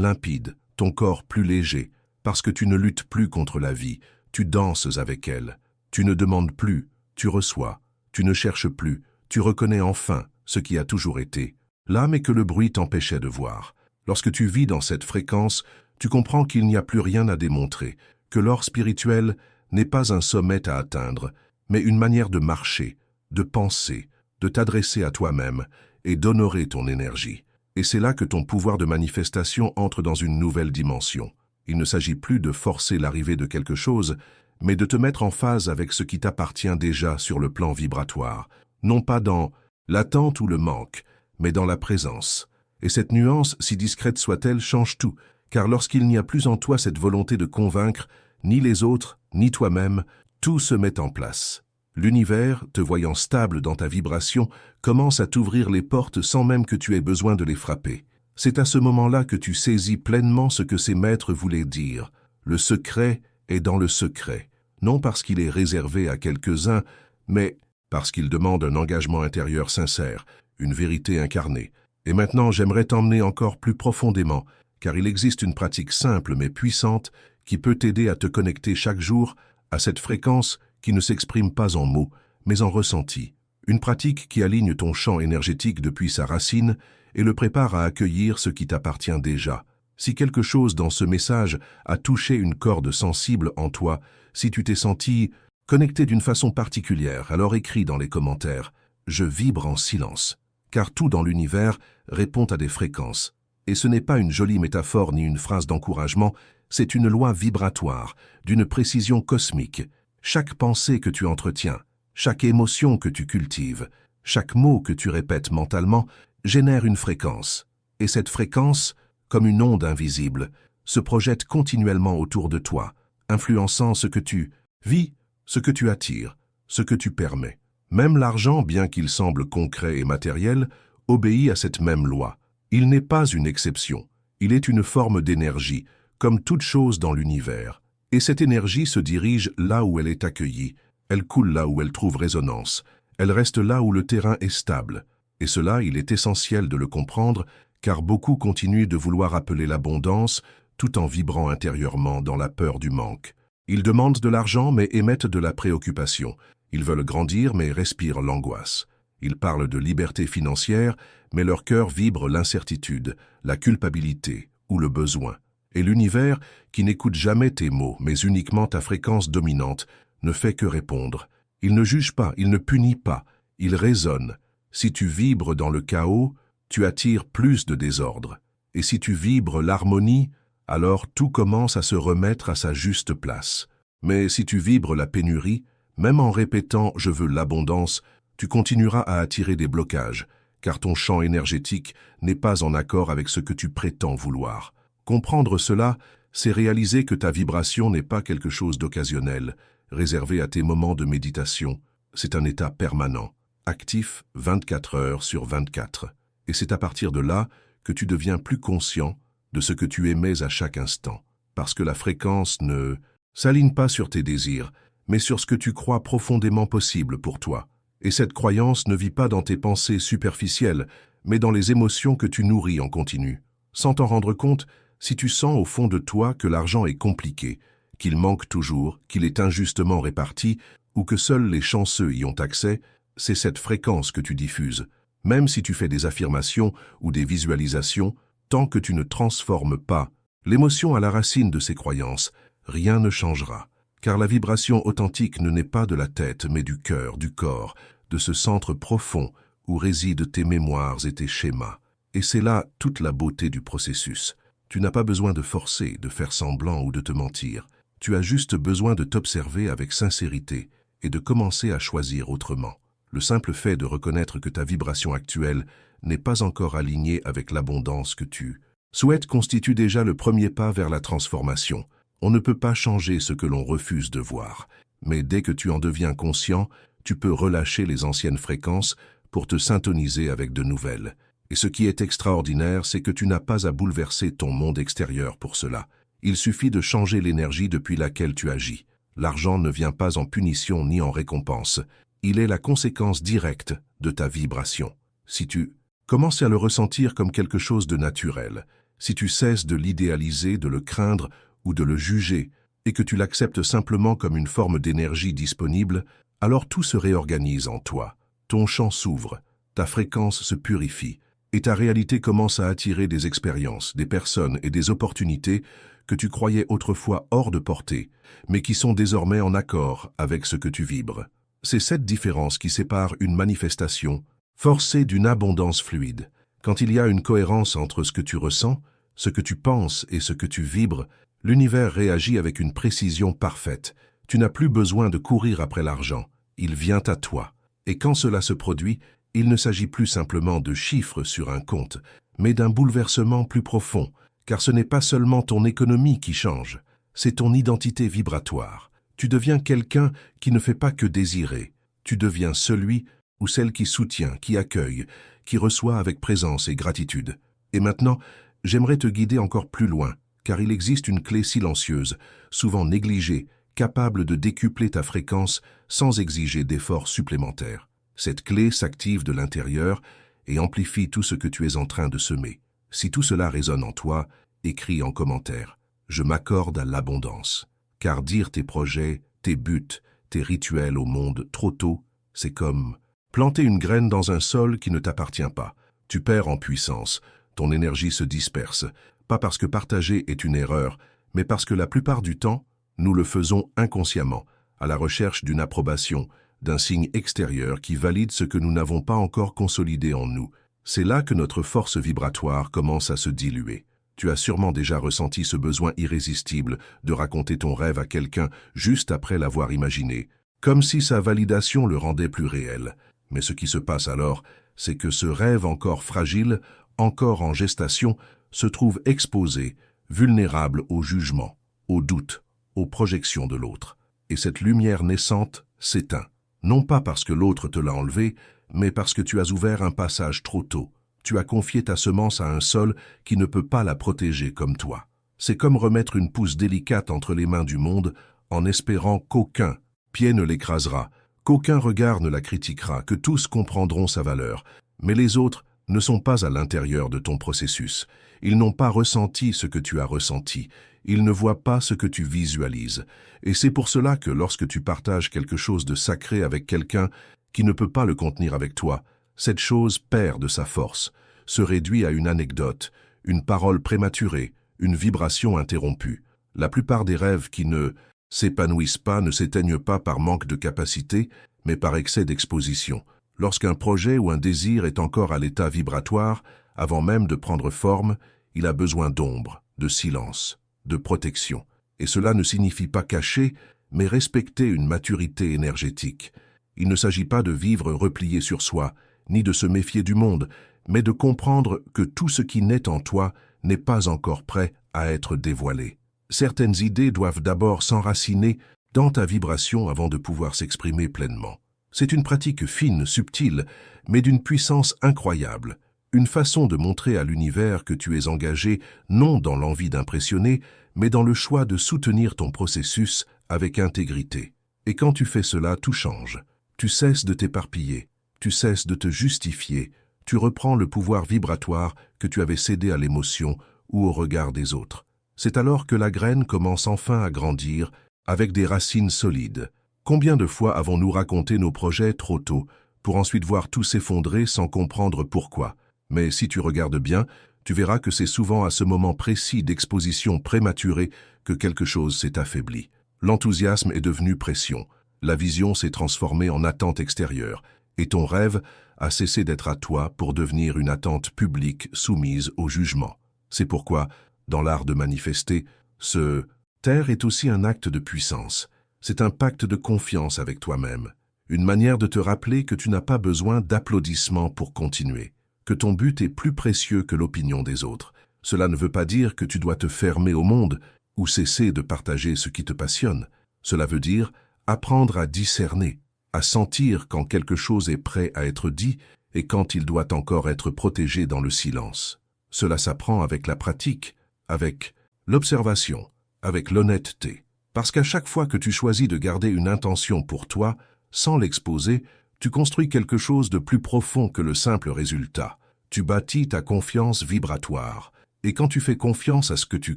limpides, ton corps plus léger, parce que tu ne luttes plus contre la vie, tu danses avec elle. Tu ne demandes plus, tu reçois. Tu ne cherches plus, tu reconnais enfin ce qui a toujours été. Là, mais que le bruit t'empêchait de voir. Lorsque tu vis dans cette fréquence, tu comprends qu'il n'y a plus rien à démontrer, que l'or spirituel n'est pas un sommet à atteindre, mais une manière de marcher, de penser, de t'adresser à toi-même et d'honorer ton énergie. Et c'est là que ton pouvoir de manifestation entre dans une nouvelle dimension. Il ne s'agit plus de forcer l'arrivée de quelque chose, mais de te mettre en phase avec ce qui t'appartient déjà sur le plan vibratoire, non pas dans l'attente ou le manque, mais dans la présence. Et cette nuance, si discrète soit-elle, change tout, car lorsqu'il n'y a plus en toi cette volonté de convaincre, ni les autres, ni toi-même, tout se met en place. L'univers, te voyant stable dans ta vibration, commence à t'ouvrir les portes sans même que tu aies besoin de les frapper. C'est à ce moment-là que tu saisis pleinement ce que ces maîtres voulaient dire. Le secret est dans le secret, non parce qu'il est réservé à quelques-uns, mais parce qu'il demande un engagement intérieur sincère, une vérité incarnée. Et maintenant, j'aimerais t'emmener encore plus profondément, car il existe une pratique simple mais puissante qui peut t'aider à te connecter chaque jour à cette fréquence qui ne s'exprime pas en mots, mais en ressenti. Une pratique qui aligne ton champ énergétique depuis sa racine et le prépare à accueillir ce qui t'appartient déjà. Si quelque chose dans ce message a touché une corde sensible en toi, si tu t'es senti connecté d'une façon particulière, alors écris dans les commentaires « Je vibre en silence », car tout dans l'univers répond à des fréquences. Et ce n'est pas une jolie métaphore ni une phrase d'encouragement, c'est une loi vibratoire, d'une précision cosmique. Chaque pensée que tu entretiens, chaque émotion que tu cultives, chaque mot que tu répètes mentalement génère une fréquence. Et cette fréquence, comme une onde invisible, se projette continuellement autour de toi, influençant ce que tu vis, ce que tu attires, ce que tu permets. Même l'argent, bien qu'il semble concret et matériel, obéit à cette même loi. Il n'est pas une exception, il est une forme d'énergie, comme toute chose dans l'univers. Et cette énergie se dirige là où elle est accueillie, elle coule là où elle trouve résonance, elle reste là où le terrain est stable. Et cela, il est essentiel de le comprendre, car beaucoup continuent de vouloir appeler l'abondance, tout en vibrant intérieurement dans la peur du manque. Ils demandent de l'argent mais émettent de la préoccupation. Ils veulent grandir mais respirent l'angoisse. Ils parlent de liberté financière, mais leur cœur vibre l'incertitude, la culpabilité ou le besoin. Et l'univers, qui n'écoute jamais tes mots, mais uniquement ta fréquence dominante, ne fait que répondre. Il ne juge pas, il ne punit pas, il raisonne. Si tu vibres dans le chaos, tu attires plus de désordre. Et si tu vibres l'harmonie, alors tout commence à se remettre à sa juste place. Mais si tu vibres la pénurie, même en répétant « je veux l'abondance », tu continueras à attirer des blocages, car ton champ énergétique n'est pas en accord avec ce que tu prétends vouloir. Comprendre cela, c'est réaliser que ta vibration n'est pas quelque chose d'occasionnel, réservé à tes moments de méditation. C'est un état permanent, actif 24 heures sur 24. Et c'est à partir de là que tu deviens plus conscient de ce que tu émets à chaque instant, parce que la fréquence ne s'aligne pas sur tes désirs, mais sur ce que tu crois profondément possible pour toi. Et cette croyance ne vit pas dans tes pensées superficielles, mais dans les émotions que tu nourris en continu. Sans t'en rendre compte, si tu sens au fond de toi que l'argent est compliqué, qu'il manque toujours, qu'il est injustement réparti, ou que seuls les chanceux y ont accès, c'est cette fréquence que tu diffuses. Même si tu fais des affirmations ou des visualisations, tant que tu ne transformes pas l'émotion à la racine de ces croyances, rien ne changera. Car la vibration authentique ne naît pas de la tête, mais du cœur, du corps, de ce centre profond où résident tes mémoires et tes schémas. Et c'est là toute la beauté du processus. Tu n'as pas besoin de forcer, de faire semblant ou de te mentir. Tu as juste besoin de t'observer avec sincérité et de commencer à choisir autrement. Le simple fait de reconnaître que ta vibration actuelle n'est pas encore alignée avec l'abondance que tu souhaites constitue déjà le premier pas vers la transformation. On ne peut pas changer ce que l'on refuse de voir, mais dès que tu en deviens conscient, tu peux relâcher les anciennes fréquences pour te syntoniser avec de nouvelles. Et ce qui est extraordinaire, c'est que tu n'as pas à bouleverser ton monde extérieur pour cela. Il suffit de changer l'énergie depuis laquelle tu agis. L'argent ne vient pas en punition ni en récompense. Il est la conséquence directe de ta vibration. Si tu commences à le ressentir comme quelque chose de naturel, si tu cesses de l'idéaliser, de le craindre ou de le juger, et que tu l'acceptes simplement comme une forme d'énergie disponible, alors tout se réorganise en toi. Ton champ s'ouvre, ta fréquence se purifie, et ta réalité commence à attirer des expériences, des personnes et des opportunités que tu croyais autrefois hors de portée, mais qui sont désormais en accord avec ce que tu vibres. C'est cette différence qui sépare une manifestation forcée d'une abondance fluide. Quand il y a une cohérence entre ce que tu ressens, ce que tu penses et ce que tu vibres, l'univers réagit avec une précision parfaite. Tu n'as plus besoin de courir après l'argent, il vient à toi. Et quand cela se produit, il ne s'agit plus simplement de chiffres sur un compte, mais d'un bouleversement plus profond, car ce n'est pas seulement ton économie qui change, c'est ton identité vibratoire. Tu deviens quelqu'un qui ne fait pas que désirer, tu deviens celui ou celle qui soutient, qui accueille, qui reçoit avec présence et gratitude. Et maintenant, j'aimerais te guider encore plus loin, car il existe une clé silencieuse, souvent négligée, capable de décupler ta fréquence sans exiger d'efforts supplémentaires. Cette clé s'active de l'intérieur et amplifie tout ce que tu es en train de semer. Si tout cela résonne en toi, écris en commentaire « Je m'accorde à l'abondance ». Car dire tes projets, tes buts, tes rituels au monde trop tôt, c'est comme planter une graine dans un sol qui ne t'appartient pas. Tu perds en puissance, ton énergie se disperse, pas parce que partager est une erreur, mais parce que la plupart du temps, nous le faisons inconsciemment, à la recherche d'une approbation, d'un signe extérieur qui valide ce que nous n'avons pas encore consolidé en nous. C'est là que notre force vibratoire commence à se diluer. Tu as sûrement déjà ressenti ce besoin irrésistible de raconter ton rêve à quelqu'un juste après l'avoir imaginé, comme si sa validation le rendait plus réel. Mais ce qui se passe alors, c'est que ce rêve encore fragile, encore en gestation, se trouve exposé, vulnérable au jugement, au doute, aux projections de l'autre. Et cette lumière naissante s'éteint, non pas parce que l'autre te l'a enlevé, mais parce que tu as ouvert un passage trop tôt. Tu as confié ta semence à un sol qui ne peut pas la protéger comme toi. C'est comme remettre une pousse délicate entre les mains du monde en espérant qu'aucun pied ne l'écrasera, qu'aucun regard ne la critiquera, que tous comprendront sa valeur. Mais les autres ne sont pas à l'intérieur de ton processus. Ils n'ont pas ressenti ce que tu as ressenti. Ils ne voient pas ce que tu visualises. Et c'est pour cela que lorsque tu partages quelque chose de sacré avec quelqu'un qui ne peut pas le contenir avec toi, cette chose perd de sa force, se réduit à une anecdote, une parole prématurée, une vibration interrompue. La plupart des rêves qui ne s'épanouissent pas ne s'éteignent pas par manque de capacité, mais par excès d'exposition. Lorsqu'un projet ou un désir est encore à l'état vibratoire, avant même de prendre forme, il a besoin d'ombre, de silence, de protection. Et cela ne signifie pas cacher, mais respecter une maturité énergétique. Il ne s'agit pas de vivre replié sur soi, ni de se méfier du monde, mais de comprendre que tout ce qui naît en toi n'est pas encore prêt à être dévoilé. Certaines idées doivent d'abord s'enraciner dans ta vibration avant de pouvoir s'exprimer pleinement. C'est une pratique fine, subtile, mais d'une puissance incroyable, une façon de montrer à l'univers que tu es engagé non dans l'envie d'impressionner, mais dans le choix de soutenir ton processus avec intégrité. Et quand tu fais cela, tout change. Tu cesses de t'éparpiller, tu cesses de te justifier, tu reprends le pouvoir vibratoire que tu avais cédé à l'émotion ou au regard des autres. C'est alors que la graine commence enfin à grandir avec des racines solides. Combien de fois avons-nous raconté nos projets trop tôt pour ensuite voir tout s'effondrer sans comprendre pourquoi? Mais si tu regardes bien, tu verras que c'est souvent à ce moment précis d'exposition prématurée que quelque chose s'est affaibli. L'enthousiasme est devenu pression, la vision s'est transformée en attente extérieure, et ton rêve a cessé d'être à toi pour devenir une attente publique soumise au jugement. C'est pourquoi, dans l'art de manifester, se taire est aussi un acte de puissance. C'est un pacte de confiance avec toi-même, une manière de te rappeler que tu n'as pas besoin d'applaudissements pour continuer, que ton but est plus précieux que l'opinion des autres. Cela ne veut pas dire que tu dois te fermer au monde ou cesser de partager ce qui te passionne. Cela veut dire apprendre à discerner, à sentir quand quelque chose est prêt à être dit et quand il doit encore être protégé dans le silence. Cela s'apprend avec la pratique, avec l'observation, avec l'honnêteté. Parce qu'à chaque fois que tu choisis de garder une intention pour toi, sans l'exposer, tu construis quelque chose de plus profond que le simple résultat. Tu bâtis ta confiance vibratoire. Et quand tu fais confiance à ce que tu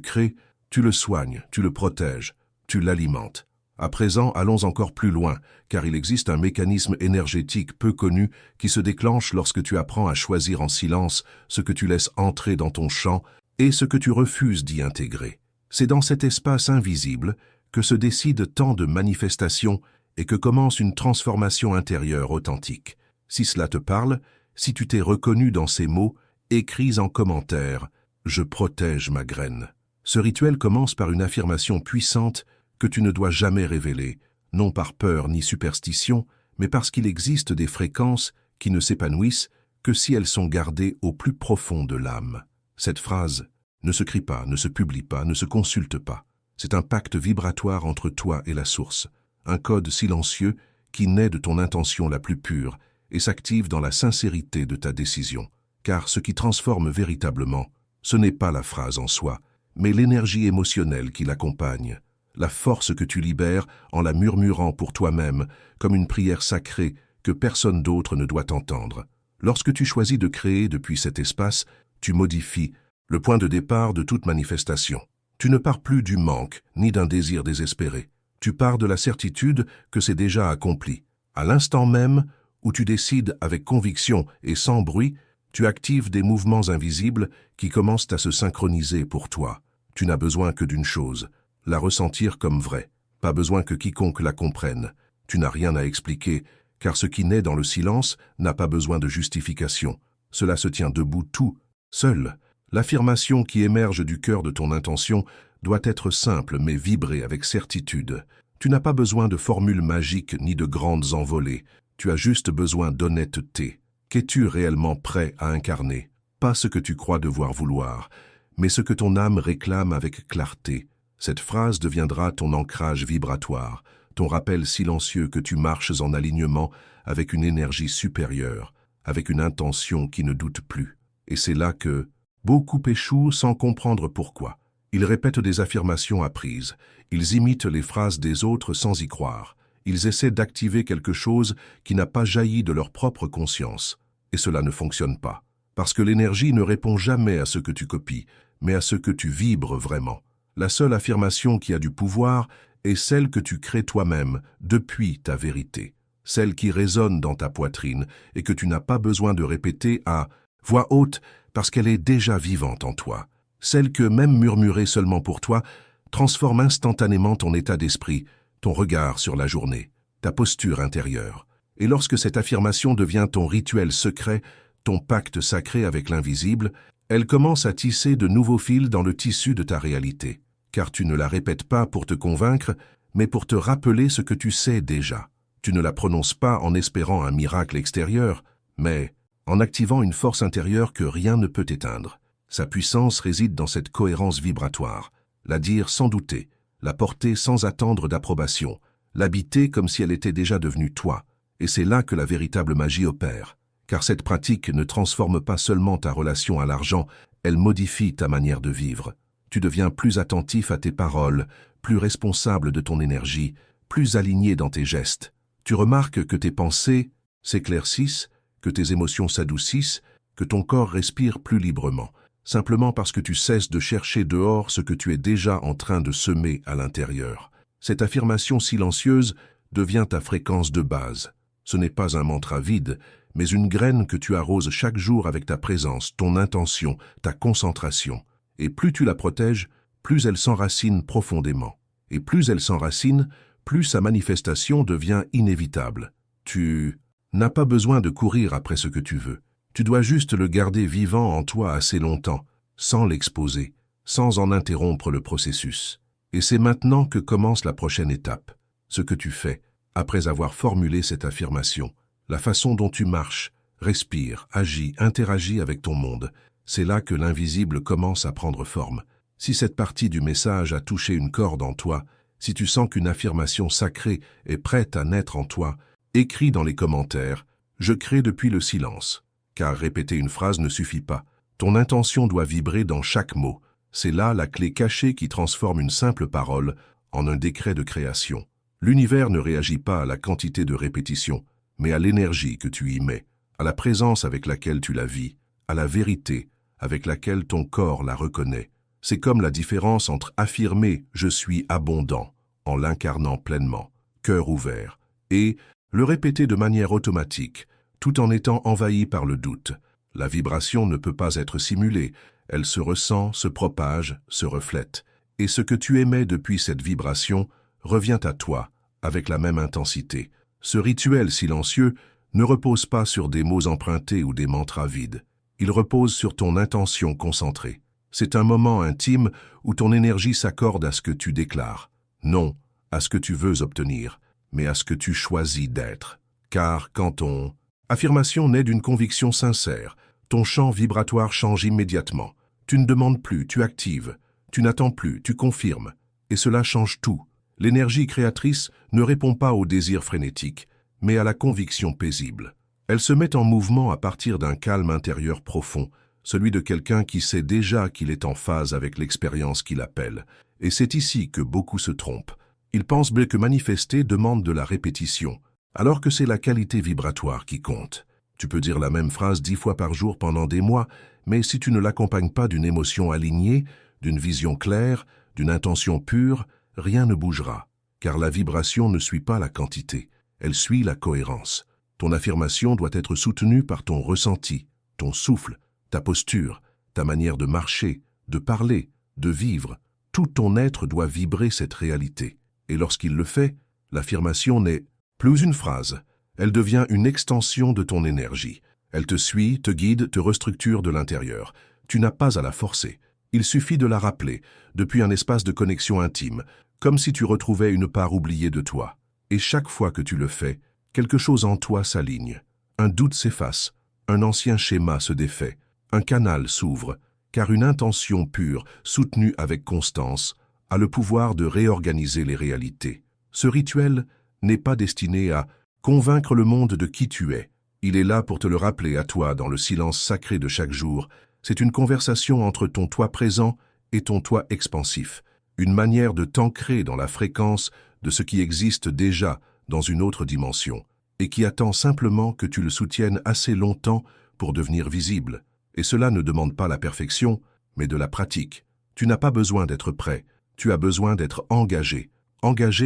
crées, tu le soignes, tu le protèges, tu l'alimentes. À présent, allons encore plus loin, car il existe un mécanisme énergétique peu connu qui se déclenche lorsque tu apprends à choisir en silence ce que tu laisses entrer dans ton champ et ce que tu refuses d'y intégrer. C'est dans cet espace invisible que se décident tant de manifestations et que commence une transformation intérieure authentique. Si cela te parle, si tu t'es reconnu dans ces mots, écris en commentaire « Je protège ma graine ». Ce rituel commence par une affirmation puissante que tu ne dois jamais révéler, non par peur ni superstition, mais parce qu'il existe des fréquences qui ne s'épanouissent que si elles sont gardées au plus profond de l'âme. Cette phrase ne se crie pas, ne se publie pas, ne se consulte pas. C'est un pacte vibratoire entre toi et la source, un code silencieux qui naît de ton intention la plus pure et s'active dans la sincérité de ta décision. Car ce qui transforme véritablement, ce n'est pas la phrase en soi, mais l'énergie émotionnelle qui l'accompagne, la force que tu libères en la murmurant pour toi-même, comme une prière sacrée que personne d'autre ne doit entendre. Lorsque tu choisis de créer depuis cet espace, tu modifies le point de départ de toute manifestation. Tu ne pars plus du manque, ni d'un désir désespéré. Tu pars de la certitude que c'est déjà accompli. À l'instant même où tu décides avec conviction et sans bruit, tu actives des mouvements invisibles qui commencent à se synchroniser pour toi. Tu n'as besoin que d'une chose, la ressentir comme vraie. Pas besoin que quiconque la comprenne. Tu n'as rien à expliquer, car ce qui naît dans le silence n'a pas besoin de justification. Cela se tient debout tout, seul. L'affirmation qui émerge du cœur de ton intention doit être simple mais vibrer avec certitude. Tu n'as pas besoin de formules magiques ni de grandes envolées. Tu as juste besoin d'honnêteté. Qu'es-tu réellement prêt à incarner? Pas ce que tu crois devoir vouloir, mais ce que ton âme réclame avec clarté. Cette phrase deviendra ton ancrage vibratoire, ton rappel silencieux que tu marches en alignement avec une énergie supérieure, avec une intention qui ne doute plus. Et c'est là que beaucoup échouent sans comprendre pourquoi. Ils répètent des affirmations apprises, ils imitent les phrases des autres sans y croire. Ils essaient d'activer quelque chose qui n'a pas jailli de leur propre conscience. Et cela ne fonctionne pas. Parce que l'énergie ne répond jamais à ce que tu copies, mais à ce que tu vibres vraiment. La seule affirmation qui a du pouvoir est celle que tu crées toi-même depuis ta vérité. Celle qui résonne dans ta poitrine et que tu n'as pas besoin de répéter à voix haute parce qu'elle est déjà vivante en toi. Celle que, même murmurée seulement pour toi, transforme instantanément ton état d'esprit, ton regard sur la journée, ta posture intérieure. Et lorsque cette affirmation devient ton rituel secret, ton pacte sacré avec l'invisible, elle commence à tisser de nouveaux fils dans le tissu de ta réalité. Car tu ne la répètes pas pour te convaincre, mais pour te rappeler ce que tu sais déjà. Tu ne la prononces pas en espérant un miracle extérieur, mais en activant une force intérieure que rien ne peut éteindre. Sa puissance réside dans cette cohérence vibratoire, la dire sans douter, la porter sans attendre d'approbation, l'habiter comme si elle était déjà devenue toi. Et c'est là que la véritable magie opère. Car cette pratique ne transforme pas seulement ta relation à l'argent, elle modifie ta manière de vivre. Tu deviens plus attentif à tes paroles, plus responsable de ton énergie, plus aligné dans tes gestes. Tu remarques que tes pensées s'éclaircissent, que tes émotions s'adoucissent, que ton corps respire plus librement, simplement parce que tu cesses de chercher dehors ce que tu es déjà en train de semer à l'intérieur. Cette affirmation silencieuse devient ta fréquence de base. Ce n'est pas un mantra vide, mais une graine que tu arroses chaque jour avec ta présence, ton intention, ta concentration. Et plus tu la protèges, plus elle s'enracine profondément. Et plus elle s'enracine, plus sa manifestation devient inévitable. Tu n'as pas besoin de courir après ce que tu veux. Tu dois juste le garder vivant en toi assez longtemps, sans l'exposer, sans en interrompre le processus. Et c'est maintenant que commence la prochaine étape. Ce que tu fais, après avoir formulé cette affirmation, la façon dont tu marches, respires, agis, interagis avec ton monde, c'est là que l'invisible commence à prendre forme. Si cette partie du message a touché une corde en toi, si tu sens qu'une affirmation sacrée est prête à naître en toi, écris dans les commentaires « Je crée depuis le silence ». Car répéter une phrase ne suffit pas. Ton intention doit vibrer dans chaque mot. C'est là la clé cachée qui transforme une simple parole en un décret de création. L'univers ne réagit pas à la quantité de répétition, mais à l'énergie que tu y mets, à la présence avec laquelle tu la vis, à la vérité avec laquelle ton corps la reconnaît. C'est comme la différence entre affirmer « je suis abondant » en l'incarnant pleinement, cœur ouvert, et le répéter de manière automatique, tout en étant envahi par le doute. La vibration ne peut pas être simulée, elle se ressent, se propage, se reflète. Et ce que tu émets depuis cette vibration revient à toi, avec la même intensité. Ce rituel silencieux ne repose pas sur des mots empruntés ou des mantras vides. Il repose sur ton intention concentrée. C'est un moment intime où ton énergie s'accorde à ce que tu déclares. Non à ce que tu veux obtenir, mais à ce que tu choisis d'être. Car quand ton affirmation naît d'une conviction sincère, ton champ vibratoire change immédiatement. Tu ne demandes plus, tu actives. Tu n'attends plus, tu confirmes. Et cela change tout. L'énergie créatrice ne répond pas au désir frénétique, mais à la conviction paisible. Elle se met en mouvement à partir d'un calme intérieur profond, celui de quelqu'un qui sait déjà qu'il est en phase avec l'expérience qu'il appelle. Et c'est ici que beaucoup se trompent. Ils pensent bien que manifester demande de la répétition, alors que c'est la qualité vibratoire qui compte. Tu peux dire la même phrase 10 fois par jour pendant des mois, mais si tu ne l'accompagnes pas d'une émotion alignée, d'une vision claire, d'une intention pure, rien ne bougera, car la vibration ne suit pas la quantité, elle suit la cohérence. Ton affirmation doit être soutenue par ton ressenti, ton souffle, ta posture, ta manière de marcher, de parler, de vivre. Tout ton être doit vibrer cette réalité. Et lorsqu'il le fait, l'affirmation n'est plus une phrase, elle devient une extension de ton énergie. Elle te suit, te guide, te restructure de l'intérieur. Tu n'as pas à la forcer. Il suffit de la rappeler, depuis un espace de connexion intime, comme si tu retrouvais une part oubliée de toi. Et chaque fois que tu le fais, quelque chose en toi s'aligne. Un doute s'efface, un ancien schéma se défait, un canal s'ouvre, car une intention pure, soutenue avec constance, a le pouvoir de réorganiser les réalités. Ce rituel n'est pas destiné à convaincre le monde de qui tu es. Il est là pour te le rappeler à toi dans le silence sacré de chaque jour. C'est une conversation entre ton toi présent et ton toi expansif, une manière de t'ancrer dans la fréquence de ce qui existe déjà dans une autre dimension, et qui attend simplement que tu le soutiennes assez longtemps pour devenir visible. Et cela ne demande pas la perfection, mais de la pratique. Tu n'as pas besoin d'être prêt, tu as besoin d'être engagé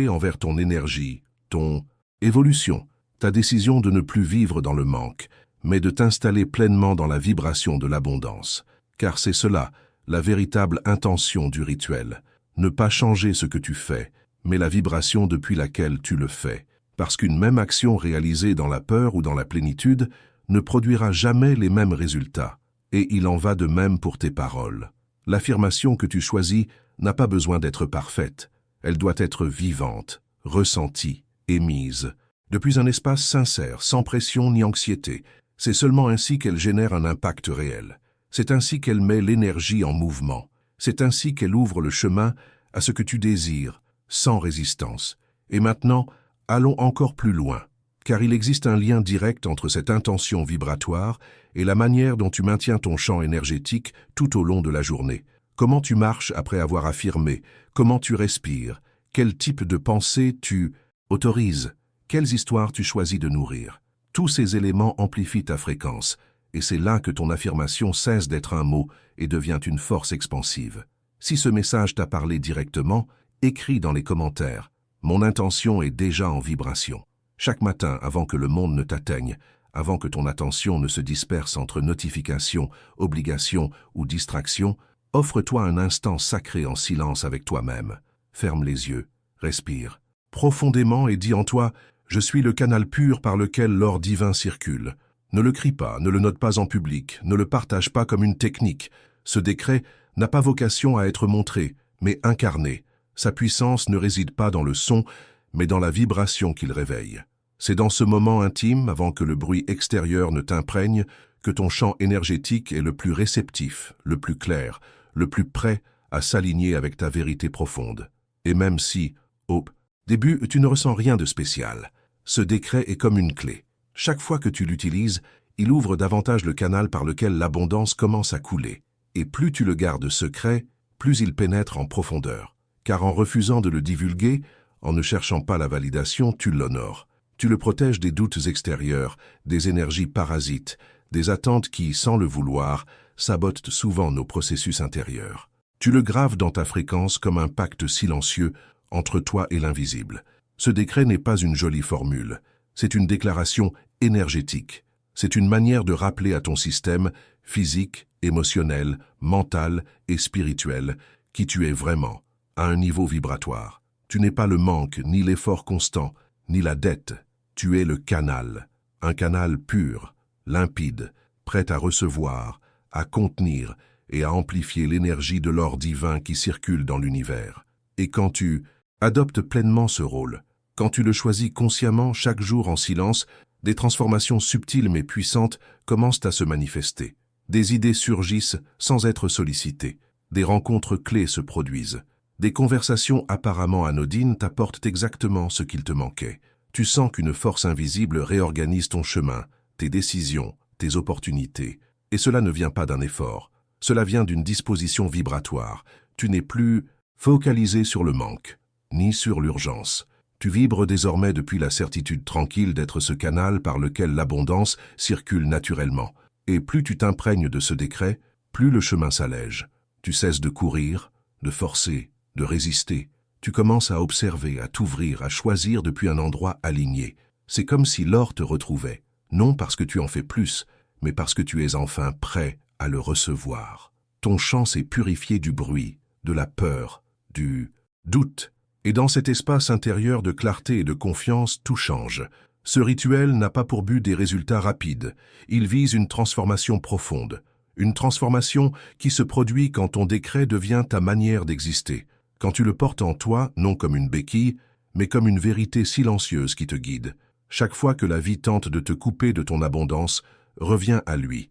envers ton énergie, ton évolution, ta décision de ne plus vivre dans le manque, mais de t'installer pleinement dans la vibration de l'abondance. Car c'est cela, la véritable intention du rituel. Ne pas changer ce que tu fais, mais la vibration depuis laquelle tu le fais. Parce qu'une même action réalisée dans la peur ou dans la plénitude ne produira jamais les mêmes résultats. Et il en va de même pour tes paroles. L'affirmation que tu choisis n'a pas besoin d'être parfaite. Elle doit être vivante, ressentie, émise. Depuis un espace sincère, sans pression ni anxiété. C'est seulement ainsi qu'elle génère un impact réel. C'est ainsi qu'elle met l'énergie en mouvement. C'est ainsi qu'elle ouvre le chemin à ce que tu désires, sans résistance. Et maintenant, allons encore plus loin, car il existe un lien direct entre cette intention vibratoire et la manière dont tu maintiens ton champ énergétique tout au long de la journée. Comment tu marches après avoir affirmé, comment tu respires, quel type de pensée tu autorises, quelles histoires tu choisis de nourrir. Tous ces éléments amplifient ta fréquence, et c'est là que ton affirmation cesse d'être un mot et devient une force expansive. Si ce message t'a parlé directement, écris dans les commentaires. Mon intention est déjà en vibration. Chaque matin, avant que le monde ne t'atteigne, avant que ton attention ne se disperse entre notifications, obligations ou distractions, offre-toi un instant sacré en silence avec toi-même. Ferme les yeux, respire profondément et dis en toi « Je suis le canal pur par lequel l'or divin circule ». Ne le crie pas, ne le note pas en public, ne le partage pas comme une technique. Ce décret n'a pas vocation à être montré, mais incarné. Sa puissance ne réside pas dans le son, mais dans la vibration qu'il réveille. C'est dans ce moment intime, avant que le bruit extérieur ne t'imprègne, que ton champ énergétique est le plus réceptif, le plus clair, le plus prêt à s'aligner avec ta vérité profonde. Et même si, au début, tu ne ressens rien de spécial, ce décret est comme une clé. Chaque fois que tu l'utilises, il ouvre davantage le canal par lequel l'abondance commence à couler. Et plus tu le gardes secret, plus il pénètre en profondeur. Car en refusant de le divulguer, en ne cherchant pas la validation, tu l'honores. Tu le protèges des doutes extérieurs, des énergies parasites, des attentes qui, sans le vouloir, sabote souvent nos processus intérieurs. Tu le graves dans ta fréquence comme un pacte silencieux entre toi et l'invisible. Ce décret n'est pas une jolie formule, c'est une déclaration énergétique. C'est une manière de rappeler à ton système physique, émotionnel, mental et spirituel qui tu es vraiment, à un niveau vibratoire. Tu n'es pas le manque, ni l'effort constant, ni la dette. Tu es le canal, un canal pur, limpide, prêt à recevoir, à contenir et à amplifier l'énergie de l'or divin qui circule dans l'univers. Et quand tu adoptes pleinement ce rôle, quand tu le choisis consciemment chaque jour en silence, des transformations subtiles mais puissantes commencent à se manifester. Des idées surgissent sans être sollicitées. Des rencontres clés se produisent. Des conversations apparemment anodines t'apportent exactement ce qu'il te manquait. Tu sens qu'une force invisible réorganise ton chemin, tes décisions, tes opportunités. Et cela ne vient pas d'un effort. Cela vient d'une disposition vibratoire. Tu n'es plus focalisé sur le manque, ni sur l'urgence. Tu vibres désormais depuis la certitude tranquille d'être ce canal par lequel l'abondance circule naturellement. Et plus tu t'imprègnes de ce décret, plus le chemin s'allège. Tu cesses de courir, de forcer, de résister. Tu commences à observer, à t'ouvrir, à choisir depuis un endroit aligné. C'est comme si l'or te retrouvait, non parce que tu en fais plus, mais parce que tu es enfin prêt à le recevoir. Ton champ s'est purifié du bruit, de la peur, du doute. Et dans cet espace intérieur de clarté et de confiance, tout change. Ce rituel n'a pas pour but des résultats rapides. Il vise une transformation profonde. Une transformation qui se produit quand ton décret devient ta manière d'exister. Quand tu le portes en toi, non comme une béquille, mais comme une vérité silencieuse qui te guide. Chaque fois que la vie tente de te couper de ton abondance, reviens à lui.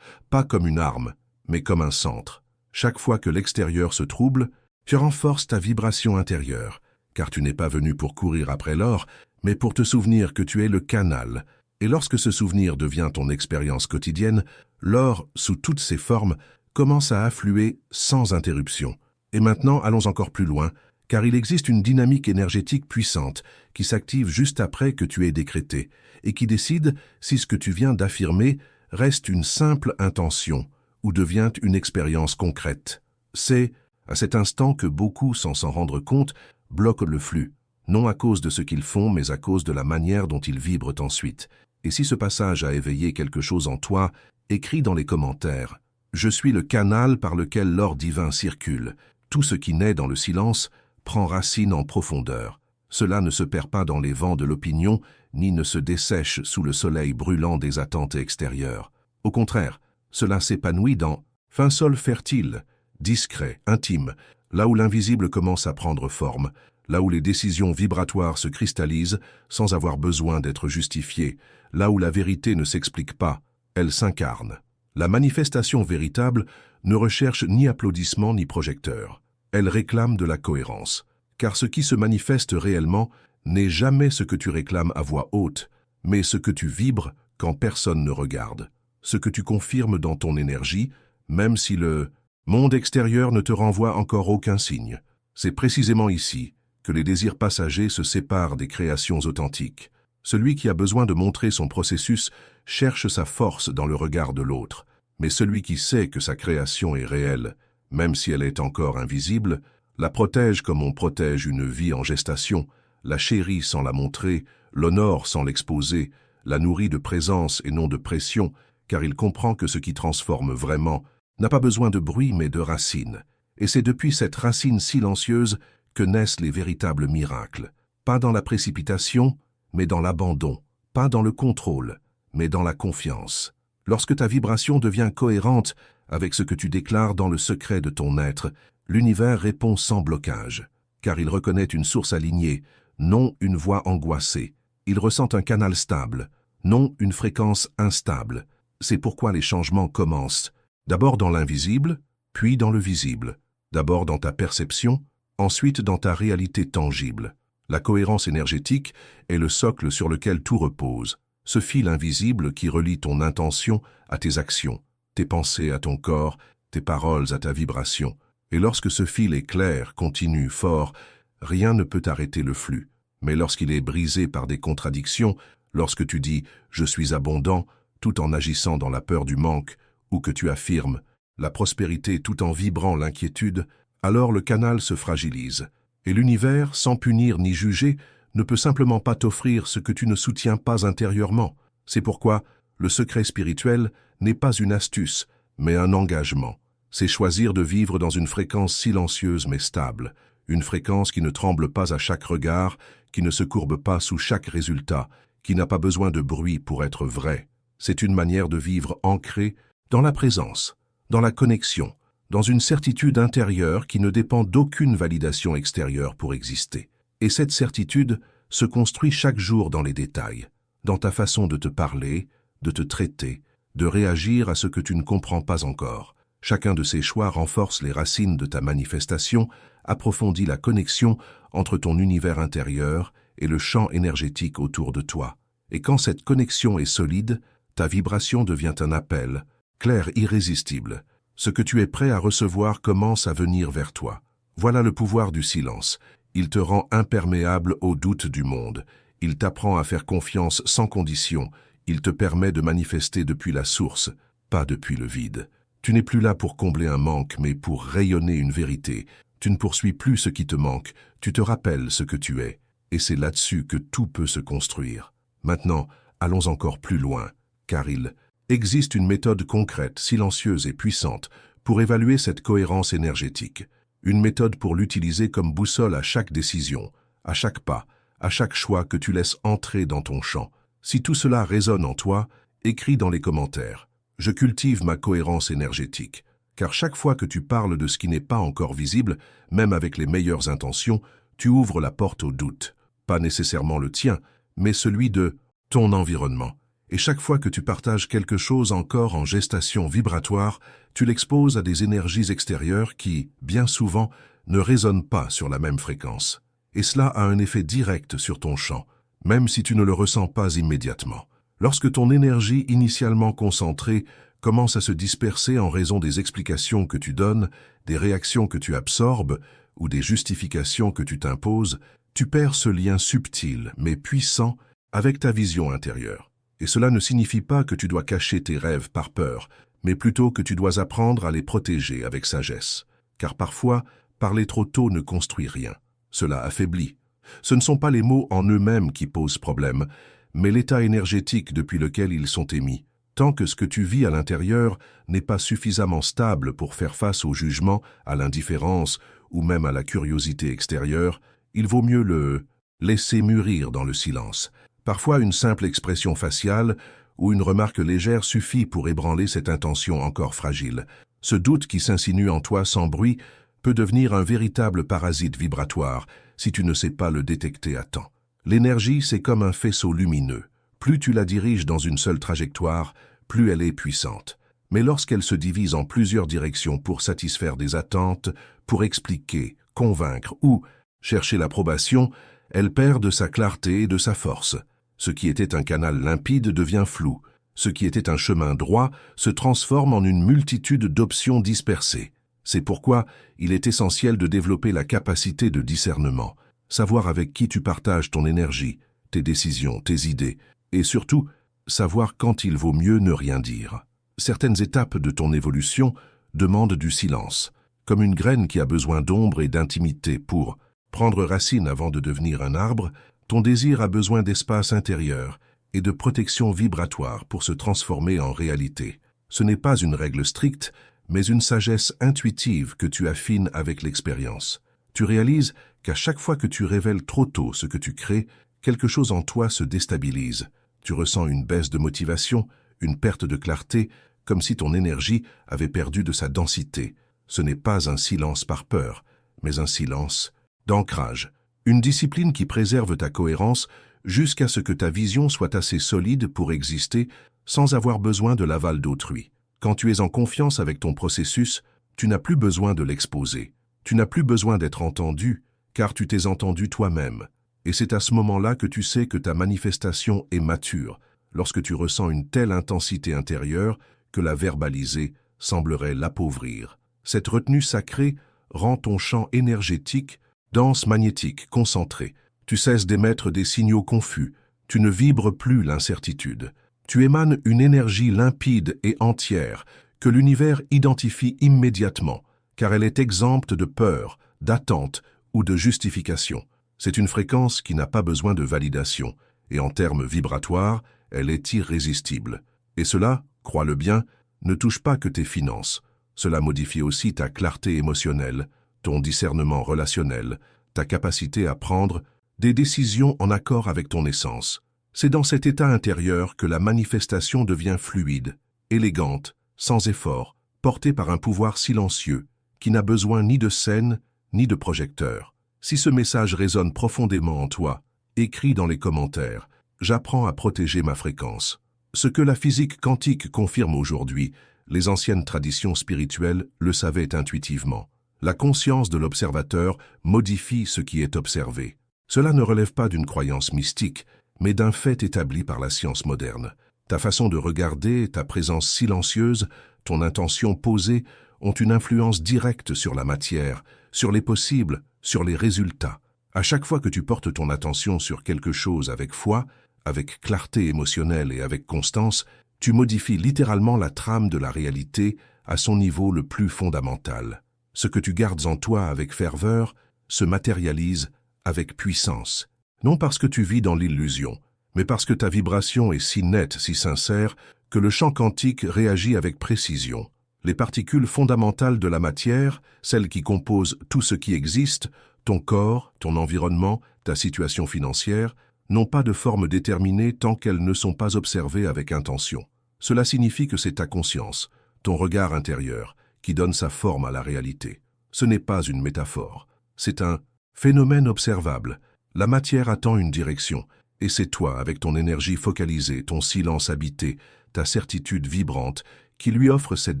Pas comme une arme, mais comme un centre. Chaque fois que l'extérieur se trouble, tu renforces ta vibration intérieure. Car tu n'es pas venu pour courir après l'or, mais pour te souvenir que tu es le canal. Et lorsque ce souvenir devient ton expérience quotidienne, l'or, sous toutes ses formes, commence à affluer sans interruption. Et maintenant, allons encore plus loin, car il existe une dynamique énergétique puissante qui s'active juste après que tu aies décrété, et qui décide si ce que tu viens d'affirmer reste une simple intention ou devient une expérience concrète. C'est à cet instant que beaucoup, sans s'en rendre compte, bloquent le flux, non à cause de ce qu'ils font, mais à cause de la manière dont ils vibrent ensuite. Et si ce passage a éveillé quelque chose en toi, écris dans les commentaires « Je suis le canal par lequel l'or divin circule. Tout ce qui naît dans le silence prend racine en profondeur. Cela ne se perd pas dans les vents de l'opinion, ni ne se dessèche sous le soleil brûlant des attentes extérieures. Au contraire, cela s'épanouit dans fin sol fertile, discret, intime, là où l'invisible commence à prendre forme, là où les décisions vibratoires se cristallisent sans avoir besoin d'être justifiées, là où la vérité ne s'explique pas, elle s'incarne. La manifestation véritable ne recherche ni applaudissements ni projecteurs. Elle réclame de la cohérence, car ce qui se manifeste réellement n'est jamais ce que tu réclames à voix haute, mais ce que tu vibres quand personne ne regarde, ce que tu confirmes dans ton énergie, même si le monde extérieur ne te renvoie encore aucun signe. C'est précisément ici que les désirs passagers se séparent des créations authentiques. Celui qui a besoin de montrer son processus cherche sa force dans le regard de l'autre, mais celui qui sait que sa création est réelle, même si elle est encore invisible, la protège comme on protège une vie en gestation, la chérit sans la montrer, l'honore sans l'exposer, la nourrit de présence et non de pression, car il comprend que ce qui transforme vraiment n'a pas besoin de bruit mais de racines. Et c'est depuis cette racine silencieuse que naissent les véritables miracles. Pas dans la précipitation, mais dans l'abandon. Pas dans le contrôle, mais dans la confiance. Lorsque ta vibration devient cohérente avec ce que tu déclares dans le secret de ton être, l'univers répond sans blocage, car il reconnaît une source alignée, non une voix angoissée. Il ressent un canal stable, non une fréquence instable. C'est pourquoi les changements commencent, d'abord dans l'invisible, puis dans le visible. D'abord dans ta perception, ensuite dans ta réalité tangible. La cohérence énergétique est le socle sur lequel tout repose, ce fil invisible qui relie ton intention à tes actions, tes pensées à ton corps, tes paroles à ta vibration. Et lorsque ce fil est clair, continu, fort, rien ne peut arrêter le flux. Mais lorsqu'il est brisé par des contradictions, lorsque tu dis « je suis abondant » tout en agissant dans la peur du manque, ou que tu affirmes la prospérité tout en vibrant l'inquiétude, alors le canal se fragilise. Et l'univers, sans punir ni juger, ne peut simplement pas t'offrir ce que tu ne soutiens pas intérieurement. C'est pourquoi le secret spirituel n'est pas une astuce, mais un engagement. C'est choisir de vivre dans une fréquence silencieuse mais stable, une fréquence qui ne tremble pas à chaque regard, qui ne se courbe pas sous chaque résultat, qui n'a pas besoin de bruit pour être vrai. C'est une manière de vivre ancrée dans la présence, dans la connexion, dans une certitude intérieure qui ne dépend d'aucune validation extérieure pour exister. Et cette certitude se construit chaque jour dans les détails, dans ta façon de te parler, de te traiter, de réagir à ce que tu ne comprends pas encore. Chacun de ces choix renforce les racines de ta manifestation, approfondit la connexion entre ton univers intérieur et le champ énergétique autour de toi. Et quand cette connexion est solide, ta vibration devient un appel, clair, irrésistible. Ce que tu es prêt à recevoir commence à venir vers toi. Voilà le pouvoir du silence. Il te rend imperméable aux doutes du monde. Il t'apprend à faire confiance sans condition. Il te permet de manifester depuis la source, pas depuis le vide. Tu n'es plus là pour combler un manque, mais pour rayonner une vérité. Tu ne poursuis plus ce qui te manque, tu te rappelles ce que tu es. Et c'est là-dessus que tout peut se construire. Maintenant, allons encore plus loin, car il existe une méthode concrète, silencieuse et puissante pour évaluer cette cohérence énergétique. Une méthode pour l'utiliser comme boussole à chaque décision, à chaque pas, à chaque choix que tu laisses entrer dans ton champ. Si tout cela résonne en toi, écris dans les commentaires. Je cultive ma cohérence énergétique, car chaque fois que tu parles de ce qui n'est pas encore visible, même avec les meilleures intentions, tu ouvres la porte au doute. Pas nécessairement le tien, mais celui de ton environnement. Et chaque fois que tu partages quelque chose encore en gestation vibratoire, tu l'exposes à des énergies extérieures qui, bien souvent, ne résonnent pas sur la même fréquence. Et cela a un effet direct sur ton champ, même si tu ne le ressens pas immédiatement. Lorsque ton énergie initialement concentrée commence à se disperser en raison des explications que tu donnes, des réactions que tu absorbes ou des justifications que tu t'imposes, tu perds ce lien subtil mais puissant avec ta vision intérieure. Et cela ne signifie pas que tu dois cacher tes rêves par peur, mais plutôt que tu dois apprendre à les protéger avec sagesse. Car parfois, parler trop tôt ne construit rien. Cela affaiblit. Ce ne sont pas les mots en eux-mêmes qui posent problème, mais l'état énergétique depuis lequel ils sont émis. Tant que ce que tu vis à l'intérieur n'est pas suffisamment stable pour faire face au jugement, à l'indifférence ou même à la curiosité extérieure, il vaut mieux le laisser mûrir dans le silence. Parfois, une simple expression faciale ou une remarque légère suffit pour ébranler cette intention encore fragile. Ce doute qui s'insinue en toi sans bruit peut devenir un véritable parasite vibratoire si tu ne sais pas le détecter à temps. L'énergie, c'est comme un faisceau lumineux. Plus tu la diriges dans une seule trajectoire, plus elle est puissante. Mais lorsqu'elle se divise en plusieurs directions pour satisfaire des attentes, pour expliquer, convaincre ou chercher l'approbation, elle perd de sa clarté et de sa force. Ce qui était un canal limpide devient flou. Ce qui était un chemin droit se transforme en une multitude d'options dispersées. C'est pourquoi il est essentiel de développer la capacité de discernement, savoir avec qui tu partages ton énergie, tes décisions, tes idées, et surtout, savoir quand il vaut mieux ne rien dire. Certaines étapes de ton évolution demandent du silence, comme une graine qui a besoin d'ombre et d'intimité pour prendre racine avant de devenir un arbre. Ton désir a besoin d'espace intérieur et de protection vibratoire pour se transformer en réalité. Ce n'est pas une règle stricte, mais une sagesse intuitive que tu affines avec l'expérience. Tu réalises qu'à chaque fois que tu révèles trop tôt ce que tu crées, quelque chose en toi se déstabilise. Tu ressens une baisse de motivation, une perte de clarté, comme si ton énergie avait perdu de sa densité. Ce n'est pas un silence par peur, mais un silence d'ancrage. Une discipline qui préserve ta cohérence jusqu'à ce que ta vision soit assez solide pour exister sans avoir besoin de l'aval d'autrui. Quand tu es en confiance avec ton processus, tu n'as plus besoin de l'exposer. Tu n'as plus besoin d'être entendu, car tu t'es entendu toi-même. Et c'est à ce moment-là que tu sais que ta manifestation est mature, lorsque tu ressens une telle intensité intérieure que la verbaliser semblerait l'appauvrir. Cette retenue sacrée rend ton champ énergétique dense, magnétique, concentré. Tu cesses d'émettre des signaux confus. Tu ne vibres plus l'incertitude. Tu émanes une énergie limpide et entière que l'univers identifie immédiatement, car elle est exempte de peur, d'attente ou de justification. C'est une fréquence qui n'a pas besoin de validation, et en termes vibratoires, elle est irrésistible. Et cela, crois-le bien, ne touche pas que tes finances. Cela modifie aussi ta clarté émotionnelle, ton discernement relationnel, ta capacité à prendre des décisions en accord avec ton essence. C'est dans cet état intérieur que la manifestation devient fluide, élégante, sans effort, portée par un pouvoir silencieux, qui n'a besoin ni de scène, ni de projecteur. Si ce message résonne profondément en toi, écris dans les commentaires « J'apprends à protéger ma fréquence ». Ce que la physique quantique confirme aujourd'hui, les anciennes traditions spirituelles le savaient intuitivement. La conscience de l'observateur modifie ce qui est observé. Cela ne relève pas d'une croyance mystique, mais d'un fait établi par la science moderne. Ta façon de regarder, ta présence silencieuse, ton intention posée ont une influence directe sur la matière, sur les possibles, sur les résultats. À chaque fois que tu portes ton attention sur quelque chose avec foi, avec clarté émotionnelle et avec constance, tu modifies littéralement la trame de la réalité à son niveau le plus fondamental. Ce que tu gardes en toi avec ferveur se matérialise avec puissance. Non parce que tu vis dans l'illusion, mais parce que ta vibration est si nette, si sincère, que le champ quantique réagit avec précision. Les particules fondamentales de la matière, celles qui composent tout ce qui existe, ton corps, ton environnement, ta situation financière, n'ont pas de forme déterminée tant qu'elles ne sont pas observées avec intention. Cela signifie que c'est ta conscience, ton regard intérieur, qui donne sa forme à la réalité. Ce n'est pas une métaphore, c'est un phénomène observable. La matière attend une direction, et c'est toi, avec ton énergie focalisée, ton silence habité, ta certitude vibrante, qui lui offre cette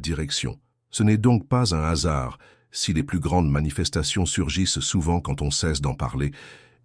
direction. Ce n'est donc pas un hasard si les plus grandes manifestations surgissent souvent quand on cesse d'en parler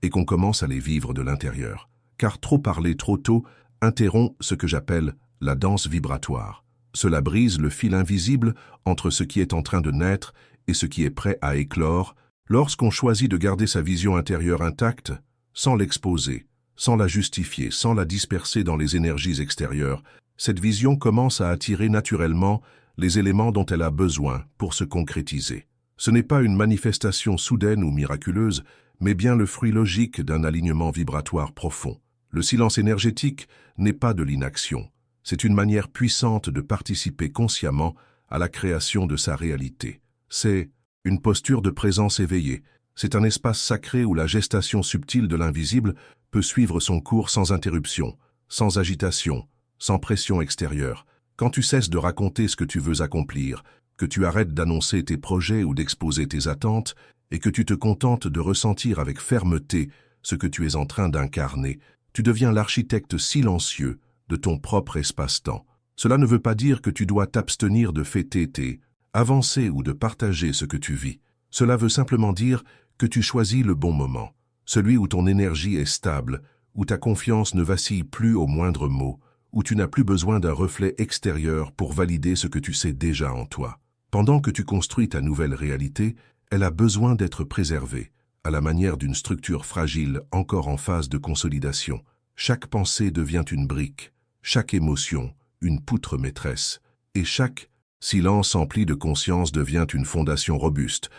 et qu'on commence à les vivre de l'intérieur. Car trop parler trop tôt interrompt ce que j'appelle la danse vibratoire. Cela brise le fil invisible entre ce qui est en train de naître et ce qui est prêt à éclore lorsqu'on choisit de garder sa vision intérieure intacte, sans l'exposer, sans la justifier, sans la disperser dans les énergies extérieures. Cette vision commence à attirer naturellement les éléments dont elle a besoin pour se concrétiser. Ce n'est pas une manifestation soudaine ou miraculeuse, mais bien le fruit logique d'un alignement vibratoire profond. Le silence énergétique n'est pas de l'inaction. C'est une manière puissante de participer consciemment à la création de sa réalité. C'est une posture de présence éveillée. C'est un espace sacré où la gestation subtile de l'invisible peut suivre son cours sans interruption, sans agitation, sans pression extérieure. Quand tu cesses de raconter ce que tu veux accomplir, que tu arrêtes d'annoncer tes projets ou d'exposer tes attentes, et que tu te contentes de ressentir avec fermeté ce que tu es en train d'incarner, tu deviens l'architecte silencieux de ton propre espace-temps. Cela ne veut pas dire que tu dois t'abstenir de fêter tes avancées ou de partager ce que tu vis. Cela veut simplement dire que tu choisis le bon moment, celui où ton énergie est stable, où ta confiance ne vacille plus au moindre mot, où tu n'as plus besoin d'un reflet extérieur pour valider ce que tu sais déjà en toi. Pendant que tu construis ta nouvelle réalité, elle a besoin d'être préservée, à la manière d'une structure fragile encore en phase de consolidation. Chaque pensée devient une brique, chaque émotion une poutre maîtresse, et chaque silence empli de conscience devient une fondation robuste.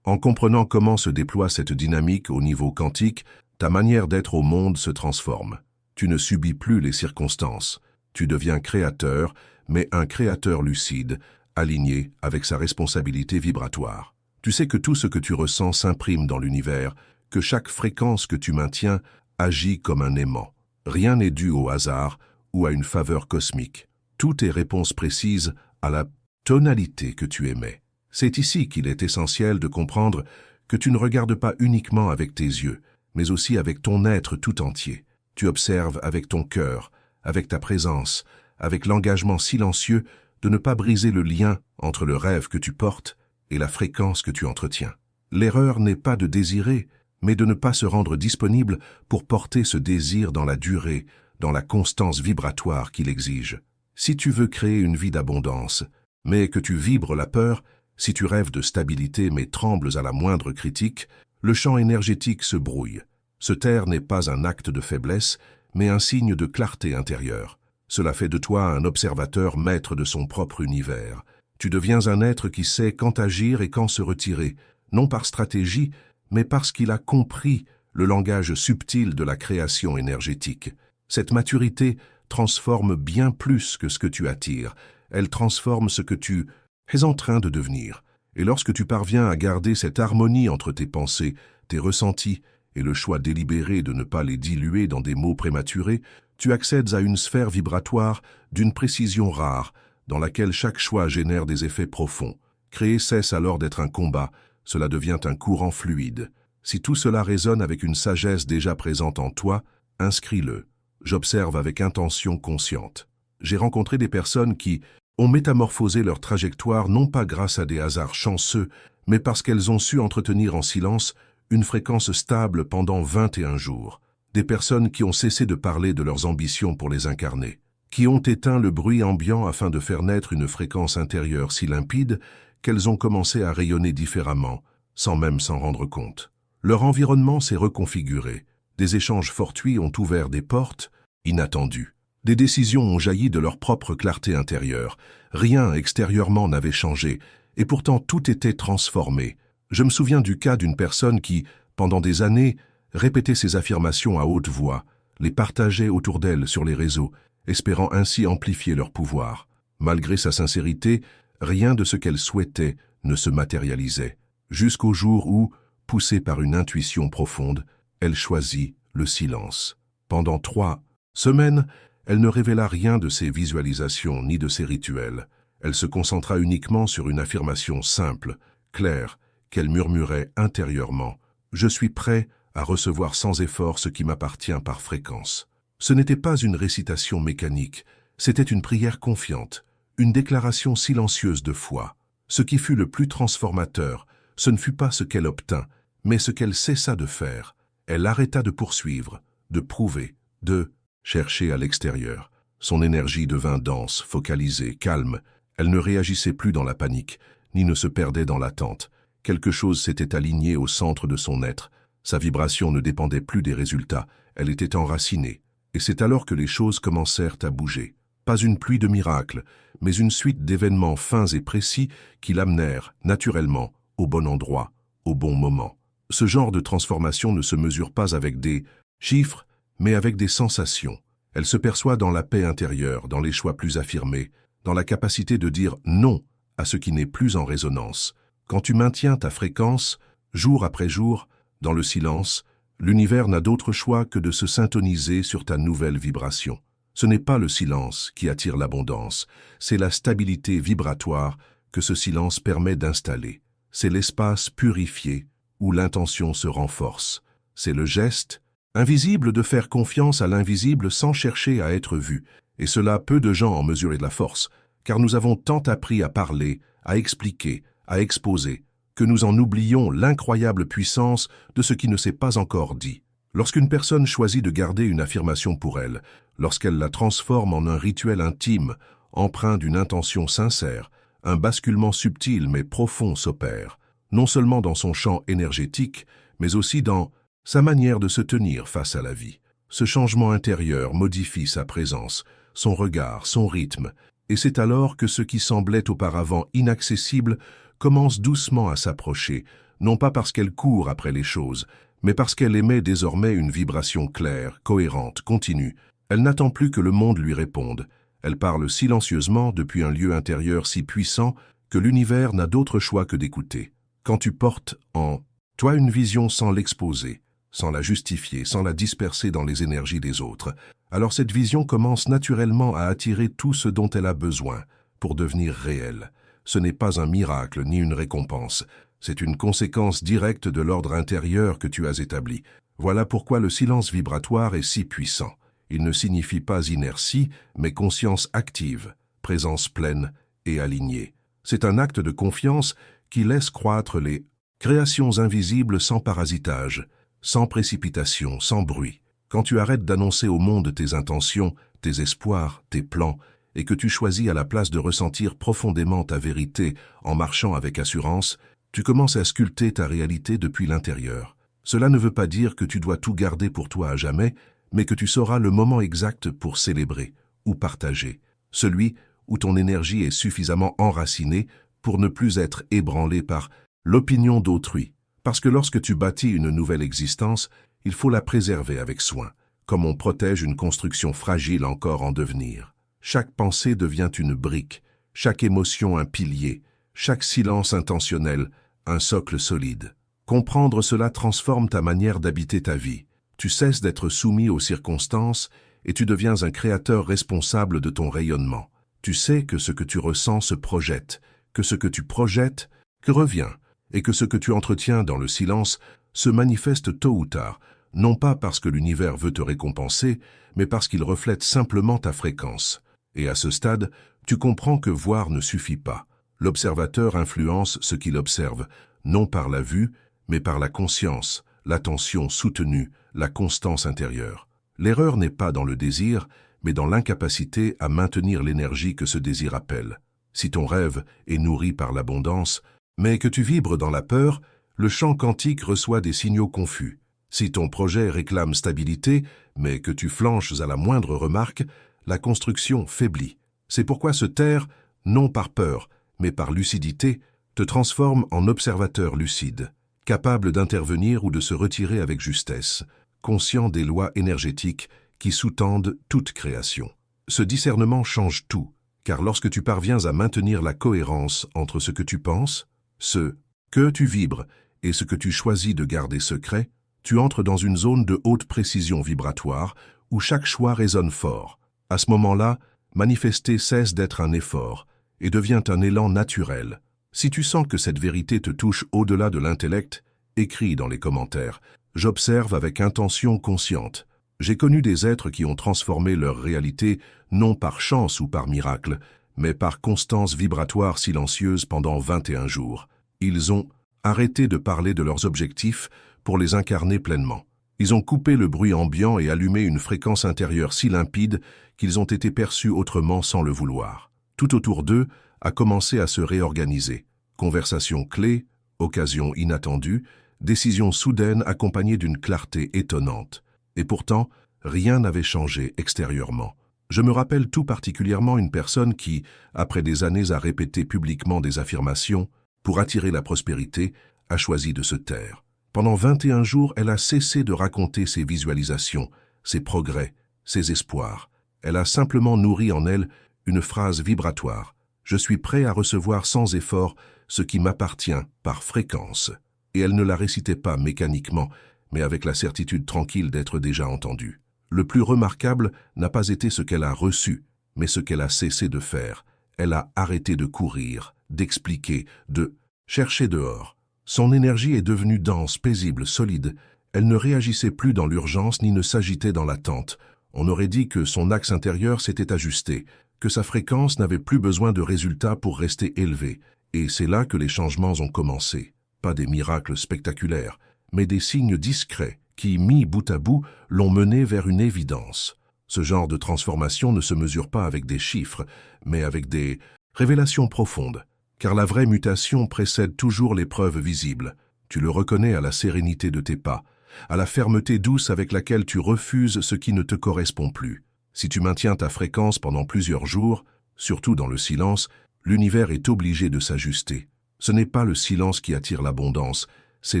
En comprenant comment se déploie cette dynamique au niveau quantique, ta manière d'être au monde se transforme. Tu ne subis plus les circonstances. Tu deviens créateur, mais un créateur lucide, aligné avec sa responsabilité vibratoire. Tu sais que tout ce que tu ressens s'imprime dans l'univers, que chaque fréquence que tu maintiens agit comme un aimant. Rien n'est dû au hasard ou à une faveur cosmique. Tout est réponse précise à la tonalité que tu émets. C'est ici qu'il est essentiel de comprendre que tu ne regardes pas uniquement avec tes yeux, mais aussi avec ton être tout entier. Tu observes avec ton cœur, avec ta présence, avec l'engagement silencieux de ne pas briser le lien entre le rêve que tu portes et la fréquence que tu entretiens. L'erreur n'est pas de désirer, mais de ne pas se rendre disponible pour porter ce désir dans la durée, dans la constance vibratoire qu'il exige. Si tu veux créer une vie d'abondance, mais que tu vibres la peur, si tu rêves de stabilité mais trembles à la moindre critique, le champ énergétique se brouille. Se taire n'est pas un acte de faiblesse, mais un signe de clarté intérieure. Cela fait de toi un observateur maître de son propre univers. Tu deviens un être qui sait quand agir et quand se retirer, non par stratégie, mais parce qu'il a compris le langage subtil de la création énergétique. Cette maturité transforme bien plus que ce que tu attires. Elle transforme ce que tu es en train de devenir. Et lorsque tu parviens à garder cette harmonie entre tes pensées, tes ressentis et le choix délibéré de ne pas les diluer dans des mots prématurés, tu accèdes à une sphère vibratoire d'une précision rare, dans laquelle chaque choix génère des effets profonds. Créer cesse alors d'être un combat, cela devient un courant fluide. Si tout cela résonne avec une sagesse déjà présente en toi, inscris-le. J'observe avec intention consciente. J'ai rencontré des personnes qui ont métamorphosé leur trajectoire non pas grâce à des hasards chanceux, mais parce qu'elles ont su entretenir en silence une fréquence stable pendant 21 jours. Des personnes qui ont cessé de parler de leurs ambitions pour les incarner, qui ont éteint le bruit ambiant afin de faire naître une fréquence intérieure si limpide qu'elles ont commencé à rayonner différemment, sans même s'en rendre compte. Leur environnement s'est reconfiguré. Des échanges fortuits ont ouvert des portes inattendues. Des décisions ont jailli de leur propre clarté intérieure. Rien extérieurement n'avait changé, et pourtant tout était transformé. Je me souviens du cas d'une personne qui, pendant des années, répétait ses affirmations à haute voix, les partageait autour d'elle sur les réseaux, espérant ainsi amplifier leur pouvoir. Malgré sa sincérité, rien de ce qu'elle souhaitait ne se matérialisait, jusqu'au jour où, poussée par une intuition profonde, elle choisit le silence. Pendant 3 semaines, elle ne révéla rien de ses visualisations ni de ses rituels. Elle se concentra uniquement sur une affirmation simple, claire, qu'elle murmurait intérieurement. « Je suis prêt à recevoir sans effort ce qui m'appartient par fréquence. » Ce n'était pas une récitation mécanique, c'était une prière confiante, une déclaration silencieuse de foi. Ce qui fut le plus transformateur, ce ne fut pas ce qu'elle obtint, mais ce qu'elle cessa de faire. Elle arrêta de poursuivre, de prouver, de chercher à l'extérieur. Son énergie devint dense, focalisée, calme. Elle ne réagissait plus dans la panique, ni ne se perdait dans l'attente. Quelque chose s'était aligné au centre de son être. Sa vibration ne dépendait plus des résultats, elle était enracinée. Et c'est alors que les choses commencèrent à bouger. Pas une pluie de miracles, mais une suite d'événements fins et précis qui l'amenèrent, naturellement, au bon endroit, au bon moment. Ce genre de transformation ne se mesure pas avec des chiffres, mais avec des sensations. Elle se perçoit dans la paix intérieure, dans les choix plus affirmés, dans la capacité de dire non à ce qui n'est plus en résonance. Quand tu maintiens ta fréquence, jour après jour, dans le silence, l'univers n'a d'autre choix que de se syntoniser sur ta nouvelle vibration. Ce n'est pas le silence qui attire l'abondance, c'est la stabilité vibratoire que ce silence permet d'installer. C'est l'espace purifié où l'intention se renforce. C'est le geste invisible de faire confiance à l'invisible sans chercher à être vu. Et cela, peu de gens en mesuraient de la force, car nous avons tant appris à parler, à expliquer, à exposer, que nous en oublions l'incroyable puissance de ce qui ne s'est pas encore dit. Lorsqu'une personne choisit de garder une affirmation pour elle, lorsqu'elle la transforme en un rituel intime, empreint d'une intention sincère, un basculement subtil mais profond s'opère, non seulement dans son champ énergétique, mais aussi dans sa manière de se tenir face à la vie. Ce changement intérieur modifie sa présence, son regard, son rythme, et c'est alors que ce qui semblait auparavant inaccessible commence doucement à s'approcher, non pas parce qu'elle court après les choses, mais parce qu'elle émet désormais une vibration claire, cohérente, continue. Elle n'attend plus que le monde lui réponde. Elle parle silencieusement depuis un lieu intérieur si puissant que l'univers n'a d'autre choix que d'écouter. Quand tu portes en toi une vision sans l'exposer, sans la justifier, sans la disperser dans les énergies des autres, alors cette vision commence naturellement à attirer tout ce dont elle a besoin pour devenir réelle. Ce n'est pas un miracle ni une récompense, c'est une conséquence directe de l'ordre intérieur que tu as établi. Voilà pourquoi le silence vibratoire est si puissant. Il ne signifie pas inertie, mais conscience active, présence pleine et alignée. C'est un acte de confiance qui laisse croître les créations invisibles sans parasitage, sans précipitation, sans bruit. Quand tu arrêtes d'annoncer au monde tes intentions, tes espoirs, tes plans, et que tu choisis à la place de ressentir profondément ta vérité en marchant avec assurance, tu commences à sculpter ta réalité depuis l'intérieur. Cela ne veut pas dire que tu dois tout garder pour toi à jamais, mais que tu sauras le moment exact pour célébrer ou partager, celui où ton énergie est suffisamment enracinée pour ne plus être ébranlée par l'opinion d'autrui. Parce que lorsque tu bâtis une nouvelle existence, il faut la préserver avec soin, comme on protège une construction fragile encore en devenir. Chaque pensée devient une brique, chaque émotion un pilier, chaque silence intentionnel un socle solide. Comprendre cela transforme ta manière d'habiter ta vie. Tu cesses d'être soumis aux circonstances et tu deviens un créateur responsable de ton rayonnement. Tu sais que ce que tu ressens se projette, que ce que tu projettes revient, et que ce que tu entretiens dans le silence se manifeste tôt ou tard, non pas parce que l'univers veut te récompenser, mais parce qu'il reflète simplement ta fréquence. Et à ce stade, tu comprends que voir ne suffit pas. L'observateur influence ce qu'il observe, non par la vue, mais par la conscience, l'attention soutenue, la constance intérieure. L'erreur n'est pas dans le désir, mais dans l'incapacité à maintenir l'énergie que ce désir appelle. Si ton rêve est nourri par l'abondance, mais que tu vibres dans la peur, le champ quantique reçoit des signaux confus. Si ton projet réclame stabilité, mais que tu flanches à la moindre remarque, la construction faiblit. C'est pourquoi se taire, non par peur, mais par lucidité, te transforme en observateur lucide, capable d'intervenir ou de se retirer avec justesse, conscient des lois énergétiques qui sous-tendent toute création. Ce discernement change tout, car lorsque tu parviens à maintenir la cohérence entre ce que tu penses, ce que tu vibres et ce que tu choisis de garder secret, tu entres dans une zone de haute précision vibratoire où chaque choix résonne fort. À ce moment-là, manifester cesse d'être un effort et devient un élan naturel. Si tu sens que cette vérité te touche au-delà de l'intellect, écris dans les commentaires. J'observe avec intention consciente. J'ai connu des êtres qui ont transformé leur réalité non par chance ou par miracle, mais par constance vibratoire silencieuse pendant 21 jours. Ils ont arrêté de parler de leurs objectifs pour les incarner pleinement. Ils ont coupé le bruit ambiant et allumé une fréquence intérieure si limpide qu'ils ont été perçus autrement sans le vouloir. Tout autour d'eux a commencé à se réorganiser. Conversations clés, occasions inattendues, décisions soudaines accompagnées d'une clarté étonnante. Et pourtant, rien n'avait changé extérieurement. Je me rappelle tout particulièrement une personne qui, après des années à répéter publiquement des affirmations, pour attirer la prospérité, a choisi de se taire. Pendant 21 jours, elle a cessé de raconter ses visualisations, ses progrès, ses espoirs. Elle a simplement nourri en elle une phrase vibratoire. « Je suis prêt à recevoir sans effort ce qui m'appartient par fréquence. » Et elle ne la récitait pas mécaniquement, mais avec la certitude tranquille d'être déjà entendue. Le plus remarquable n'a pas été ce qu'elle a reçu, mais ce qu'elle a cessé de faire. Elle a arrêté de courir, d'expliquer, de chercher dehors. Son énergie est devenue dense, paisible, solide. Elle ne réagissait plus dans l'urgence ni ne s'agitait dans l'attente. On aurait dit que son axe intérieur s'était ajusté, que sa fréquence n'avait plus besoin de résultats pour rester élevée. Et c'est là que les changements ont commencé. Pas des miracles spectaculaires, mais des signes discrets qui, mis bout à bout, l'ont menée vers une évidence. Ce genre de transformation ne se mesure pas avec des chiffres, mais avec des révélations profondes. Car la vraie mutation précède toujours l'épreuve visible. Tu le reconnais à la sérénité de tes pas, à la fermeté douce avec laquelle tu refuses ce qui ne te correspond plus. Si tu maintiens ta fréquence pendant plusieurs jours, surtout dans le silence, l'univers est obligé de s'ajuster. Ce n'est pas le silence qui attire l'abondance, c'est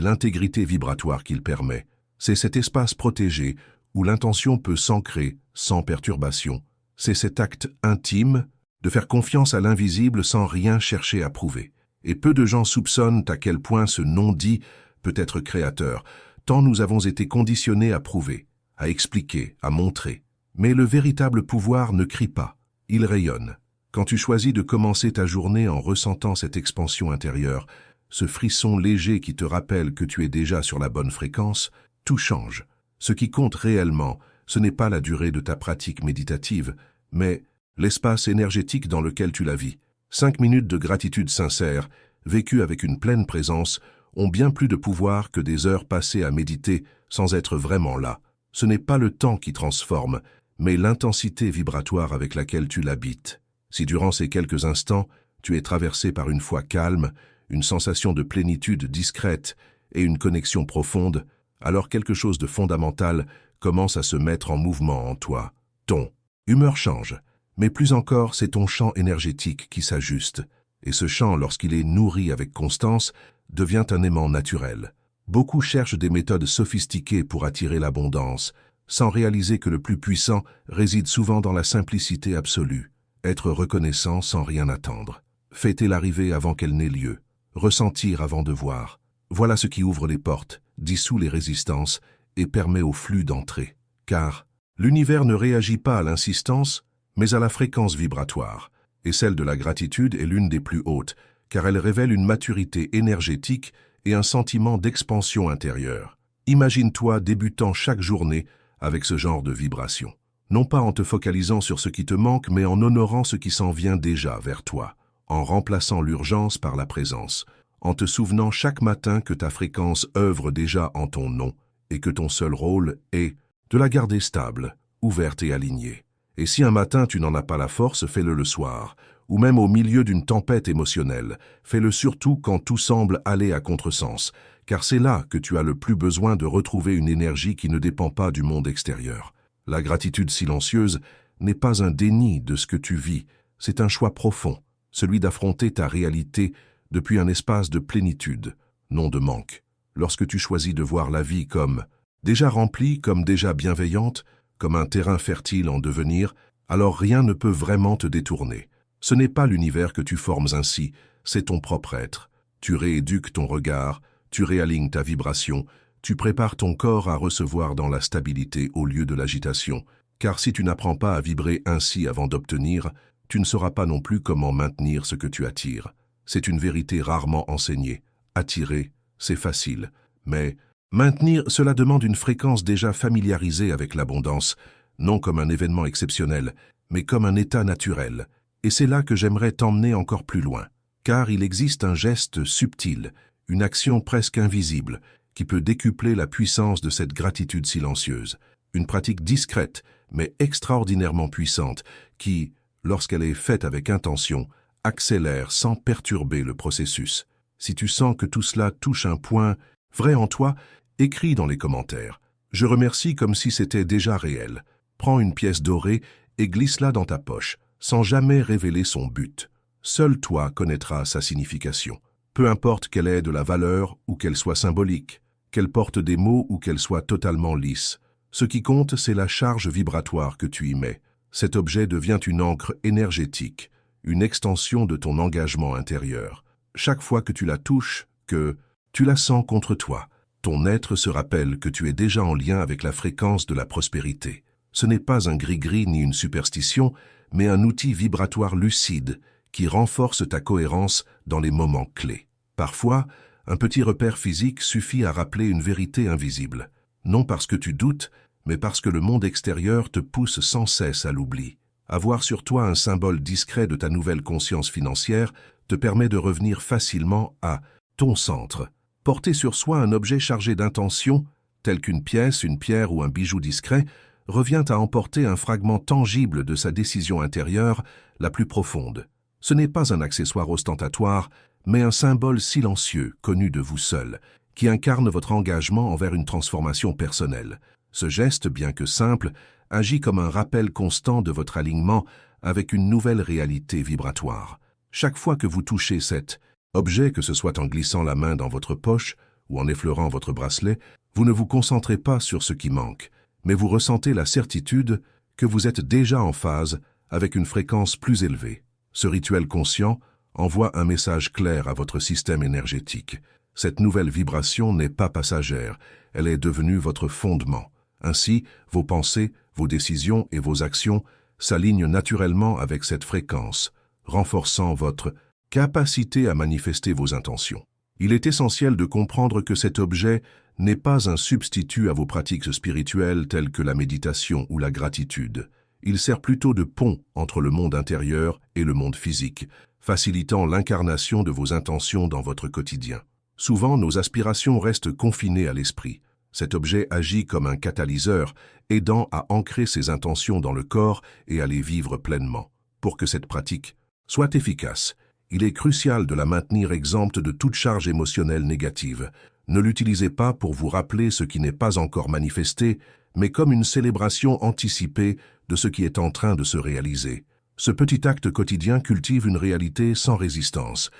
l'intégrité vibratoire qu'il permet. C'est cet espace protégé où l'intention peut s'ancrer sans perturbation. C'est cet acte intime de faire confiance à l'invisible sans rien chercher à prouver. Et peu de gens soupçonnent à quel point ce non-dit peut être créateur, tant nous avons été conditionnés à prouver, à expliquer, à montrer. Mais le véritable pouvoir ne crie pas, il rayonne. Quand tu choisis de commencer ta journée en ressentant cette expansion intérieure, ce frisson léger qui te rappelle que tu es déjà sur la bonne fréquence, tout change. Ce qui compte réellement, ce n'est pas la durée de ta pratique méditative, mais l'espace énergétique dans lequel tu la vis. 5 minutes de gratitude sincère, vécues avec une pleine présence, ont bien plus de pouvoir que des heures passées à méditer sans être vraiment là. Ce n'est pas le temps qui transforme, mais l'intensité vibratoire avec laquelle tu l'habites. Si durant ces quelques instants, tu es traversé par une foi calme, une sensation de plénitude discrète et une connexion profonde, alors quelque chose de fondamental commence à se mettre en mouvement en toi. Ton humeur change, Mais plus encore, c'est ton champ énergétique qui s'ajuste. Et ce champ, lorsqu'il est nourri avec constance, devient un aimant naturel. Beaucoup cherchent des méthodes sophistiquées pour attirer l'abondance, sans réaliser que le plus puissant réside souvent dans la simplicité absolue. Être reconnaissant sans rien attendre. Fêter l'arrivée avant qu'elle n'ait lieu. Ressentir avant de voir. Voilà ce qui ouvre les portes, dissout les résistances et permet au flux d'entrer. Car l'univers ne réagit pas à l'insistance, mais à la fréquence vibratoire. Et celle de la gratitude est l'une des plus hautes, car elle révèle une maturité énergétique et un sentiment d'expansion intérieure. Imagine-toi débutant chaque journée avec ce genre de vibration. Non pas en te focalisant sur ce qui te manque, mais en honorant ce qui s'en vient déjà vers toi, en remplaçant l'urgence par la présence, en te souvenant chaque matin que ta fréquence œuvre déjà en ton nom et que ton seul rôle est de la garder stable, ouverte et alignée. Et si un matin tu n'en as pas la force, fais-le le soir, ou même au milieu d'une tempête émotionnelle. Fais-le surtout quand tout semble aller à contresens, car c'est là que tu as le plus besoin de retrouver une énergie qui ne dépend pas du monde extérieur. La gratitude silencieuse n'est pas un déni de ce que tu vis, c'est un choix profond, celui d'affronter ta réalité depuis un espace de plénitude, non de manque. Lorsque tu choisis de voir la vie comme déjà remplie, comme déjà bienveillante, comme un terrain fertile en devenir, alors rien ne peut vraiment te détourner. Ce n'est pas l'univers que tu formes ainsi, c'est ton propre être. Tu rééduques ton regard, tu réalignes ta vibration, tu prépares ton corps à recevoir dans la stabilité au lieu de l'agitation. Car si tu n'apprends pas à vibrer ainsi avant d'obtenir, tu ne sauras pas non plus comment maintenir ce que tu attires. C'est une vérité rarement enseignée. Attirer, c'est facile, mais maintenir, cela demande une fréquence déjà familiarisée avec l'abondance, non comme un événement exceptionnel, mais comme un état naturel. Et c'est là que j'aimerais t'emmener encore plus loin, car il existe un geste subtil, une action presque invisible, qui peut décupler la puissance de cette gratitude silencieuse. Une pratique discrète, mais extraordinairement puissante, qui, lorsqu'elle est faite avec intention, accélère sans perturber le processus. Si tu sens que tout cela touche un point vrai en toi, écris dans les commentaires. Je remercie comme si c'était déjà réel. Prends une pièce dorée et glisse-la dans ta poche, sans jamais révéler son but. Seul toi connaîtras sa signification. Peu importe qu'elle ait de la valeur ou qu'elle soit symbolique, qu'elle porte des mots ou qu'elle soit totalement lisse. Ce qui compte, c'est la charge vibratoire que tu y mets. Cet objet devient une ancre énergétique, une extension de ton engagement intérieur. Chaque fois que tu la touches, que tu la sens contre toi, ton être se rappelle que tu es déjà en lien avec la fréquence de la prospérité. Ce n'est pas un gris-gris ni une superstition, mais un outil vibratoire lucide qui renforce ta cohérence dans les moments clés. Parfois, un petit repère physique suffit à rappeler une vérité invisible. Non parce que tu doutes, mais parce que le monde extérieur te pousse sans cesse à l'oubli. Avoir sur toi un symbole discret de ta nouvelle conscience financière te permet de revenir facilement à ton centre. Porter sur soi un objet chargé d'intention, tel qu'une pièce, une pierre ou un bijou discret, revient à emporter un fragment tangible de sa décision intérieure la plus profonde. Ce n'est pas un accessoire ostentatoire, mais un symbole silencieux, connu de vous seul, qui incarne votre engagement envers une transformation personnelle. Ce geste, bien que simple, agit comme un rappel constant de votre alignement avec une nouvelle réalité vibratoire. Chaque fois que vous touchez cet objet, que ce soit en glissant la main dans votre poche ou en effleurant votre bracelet, vous ne vous concentrez pas sur ce qui manque, mais vous ressentez la certitude que vous êtes déjà en phase avec une fréquence plus élevée. Ce rituel conscient envoie un message clair à votre système énergétique. Cette nouvelle vibration n'est pas passagère, elle est devenue votre fondement. Ainsi, vos pensées, vos décisions et vos actions s'alignent naturellement avec cette fréquence, renforçant votre capacité à manifester vos intentions. Il est essentiel de comprendre que cet objet n'est pas un substitut à vos pratiques spirituelles telles que la méditation ou la gratitude. Il sert plutôt de pont entre le monde intérieur et le monde physique, facilitant l'incarnation de vos intentions dans votre quotidien. Souvent, nos aspirations restent confinées à l'esprit. Cet objet agit comme un catalyseur, aidant à ancrer ses intentions dans le corps et à les vivre pleinement. Pour que cette pratique soit efficace, il est crucial de la maintenir exempte de toute charge émotionnelle négative. Ne l'utilisez pas pour vous rappeler ce qui n'est pas encore manifesté, mais comme une célébration anticipée de ce qui est en train de se réaliser. Ce petit acte quotidien cultive une réalité sans résistance,